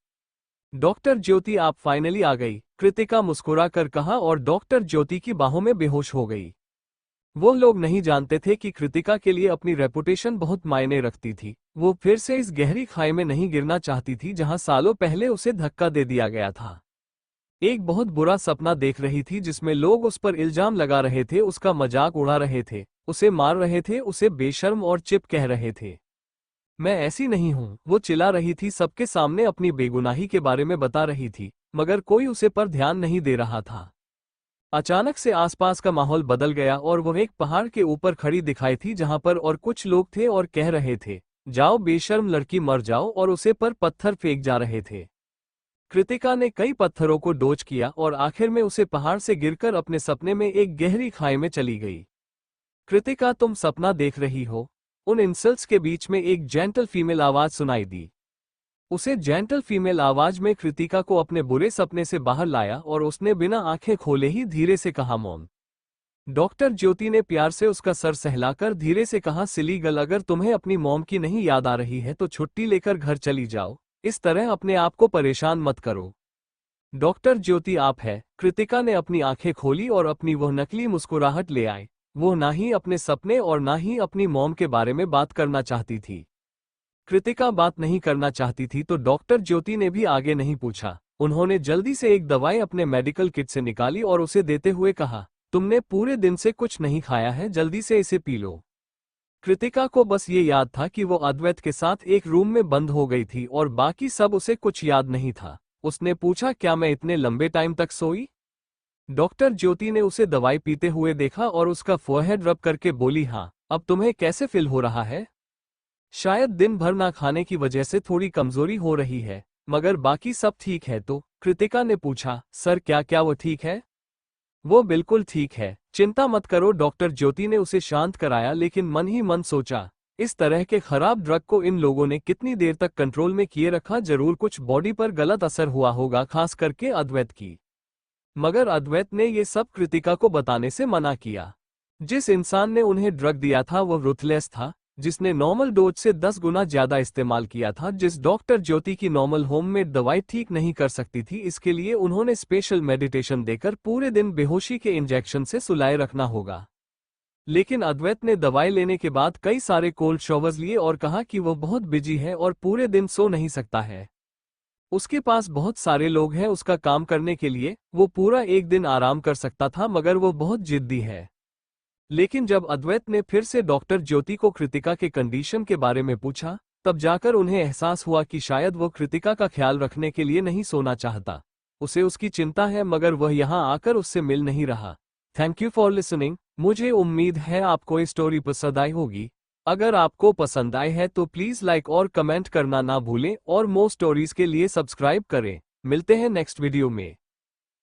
डॉक्टर ज्योति आप फाइनली आ गई, कृतिका मुस्कुरा कर कहा, और डॉक्टर ज्योति की बाहों में बेहोश हो गई। वो लोग नहीं जानते थे कि कृतिका के लिए अपनी रेपुटेशन बहुत मायने रखती थी। वो फिर से इस गहरी खाई में नहीं गिरना चाहती थी जहां सालों पहले उसे धक्का दे दिया गया था। एक बहुत बुरा सपना देख रही थी जिसमें लोग उस पर इल्जाम लगा रहे थे, उसका मजाक उड़ा रहे थे, उसे मार रहे थे, उसे बेशर्म और चिप कह रहे थे। मैं ऐसी नहीं हूं, वो चिल्ला रही थी, सबके सामने अपनी बेगुनाही के बारे में बता रही थी, मगर कोई उसे पर ध्यान नहीं दे रहा था। अचानक से आसपास का माहौल बदल गया और वो एक पहाड़ के ऊपर खड़ी दिखाई थी जहां पर और कुछ लोग थे और कह रहे थे, जाओ बेशर्म लड़की मर जाओ, और उसे पर पत्थर फेंक जा रहे थे। कृतिका ने कई पत्थरों को डोज किया और आखिर में उसे पहाड़ से गिरकर अपने सपने में एक गहरी खाई में चली गई। कृतिका, तुम सपना देख रही हो? उन इंसल्ट्स के बीच में एक जेंटल फीमेल आवाज सुनाई दी। उसे जेंटल फीमेल आवाज में कृतिका को अपने बुरे सपने से बाहर लाया और उसने बिना आंखें खोले ही धीरे से कहा, मॉम। डॉक्टर ज्योति ने प्यार से उसका सर सहलाकर धीरे से कहा, सिली गर्ल, अगर तुम्हें अपनी मॉम की नहीं याद आ रही है तो छुट्टी लेकर घर चली जाओ, इस तरह अपने आप को परेशान मत करो। डॉक्टर ज्योति आप है? कृतिका ने अपनी आंखें खोली और अपनी वह नकली मुस्कुराहट ले आई। वो ना ही अपने सपने और ना ही अपनी मॉम के बारे में बात करना चाहती थी। कृतिका बात नहीं करना चाहती थी तो डॉक्टर ज्योति ने भी आगे नहीं पूछा। उन्होंने जल्दी से एक दवाई अपने मेडिकल किट से निकाली और उसे देते हुए कहा, तुमने पूरे दिन से कुछ नहीं खाया है, जल्दी से इसे पी लो। कृतिका को बस ये याद था कि वो अद्वैत के साथ एक रूम में बंद हो गई थी और बाकी सब उसे कुछ याद नहीं था। उसने पूछा, क्या मैं इतने लंबे टाइम तक सोई? डॉक्टर ज्योति ने उसे दवाई पीते हुए देखा और उसका फोरहेड रब करके बोली, हाँ, अब तुम्हें कैसे फील हो रहा है? शायद दिन भर ना खाने की वजह से थोड़ी कमजोरी हो रही है, मगर बाकी सब ठीक है तो? कृतिका ने पूछा, सर क्या वो ठीक है? वो बिल्कुल ठीक है, चिंता मत करो। डॉक्टर ज्योति ने उसे शांत कराया, लेकिन मन ही मन सोचा, इस तरह के खराब ड्रग को इन लोगों ने कितनी देर तक कंट्रोल में किए रखा, जरूर कुछ बॉडी पर गलत असर हुआ होगा, खास करके अद्वैत की। मगर अद्वैत ने ये सब कृतिका को बताने से मना किया। जिस इंसान ने उन्हें ड्रग दिया था वो रुथलेस था, जिसने नॉर्मल डोज से 10 गुना ज्यादा इस्तेमाल किया था। जिस डॉक्टर ज्योति की नॉर्मल होममेड दवाई ठीक नहीं कर सकती थी, इसके लिए उन्होंने स्पेशल मेडिटेशन देकर पूरे दिन बेहोशी के इंजेक्शन से सुलाए रखना होगा। लेकिन अद्वैत ने दवाई लेने के बाद कई सारे कोल्ड शॉवर्स लिए और कहा कि वो बहुत बिजी है और पूरे दिन सो नहीं सकता है। उसके पास बहुत सारे लोग हैं उसका काम करने के लिए, वो पूरा एक दिन आराम कर सकता था, मगर वो बहुत जिद्दी है। लेकिन जब अद्वैत ने फिर से डॉक्टर ज्योति को कृतिका के कंडीशन के बारे में पूछा, तब जाकर उन्हें एहसास हुआ कि शायद वो कृतिका का ख्याल रखने के लिए नहीं सोना चाहता। उसे उसकी चिंता है, मगर वह यहाँ आकर उससे मिल नहीं रहा। Thank you for listening. मुझे उम्मीद है आपको ये स्टोरी पसंद आई होगी। अगर आपको पसंद आए है तो प्लीज़ लाइक और कमेंट करना ना भूलें और मोर स्टोरीज के लिए सब्सक्राइब करें। मिलते हैं नेक्स्ट वीडियो में।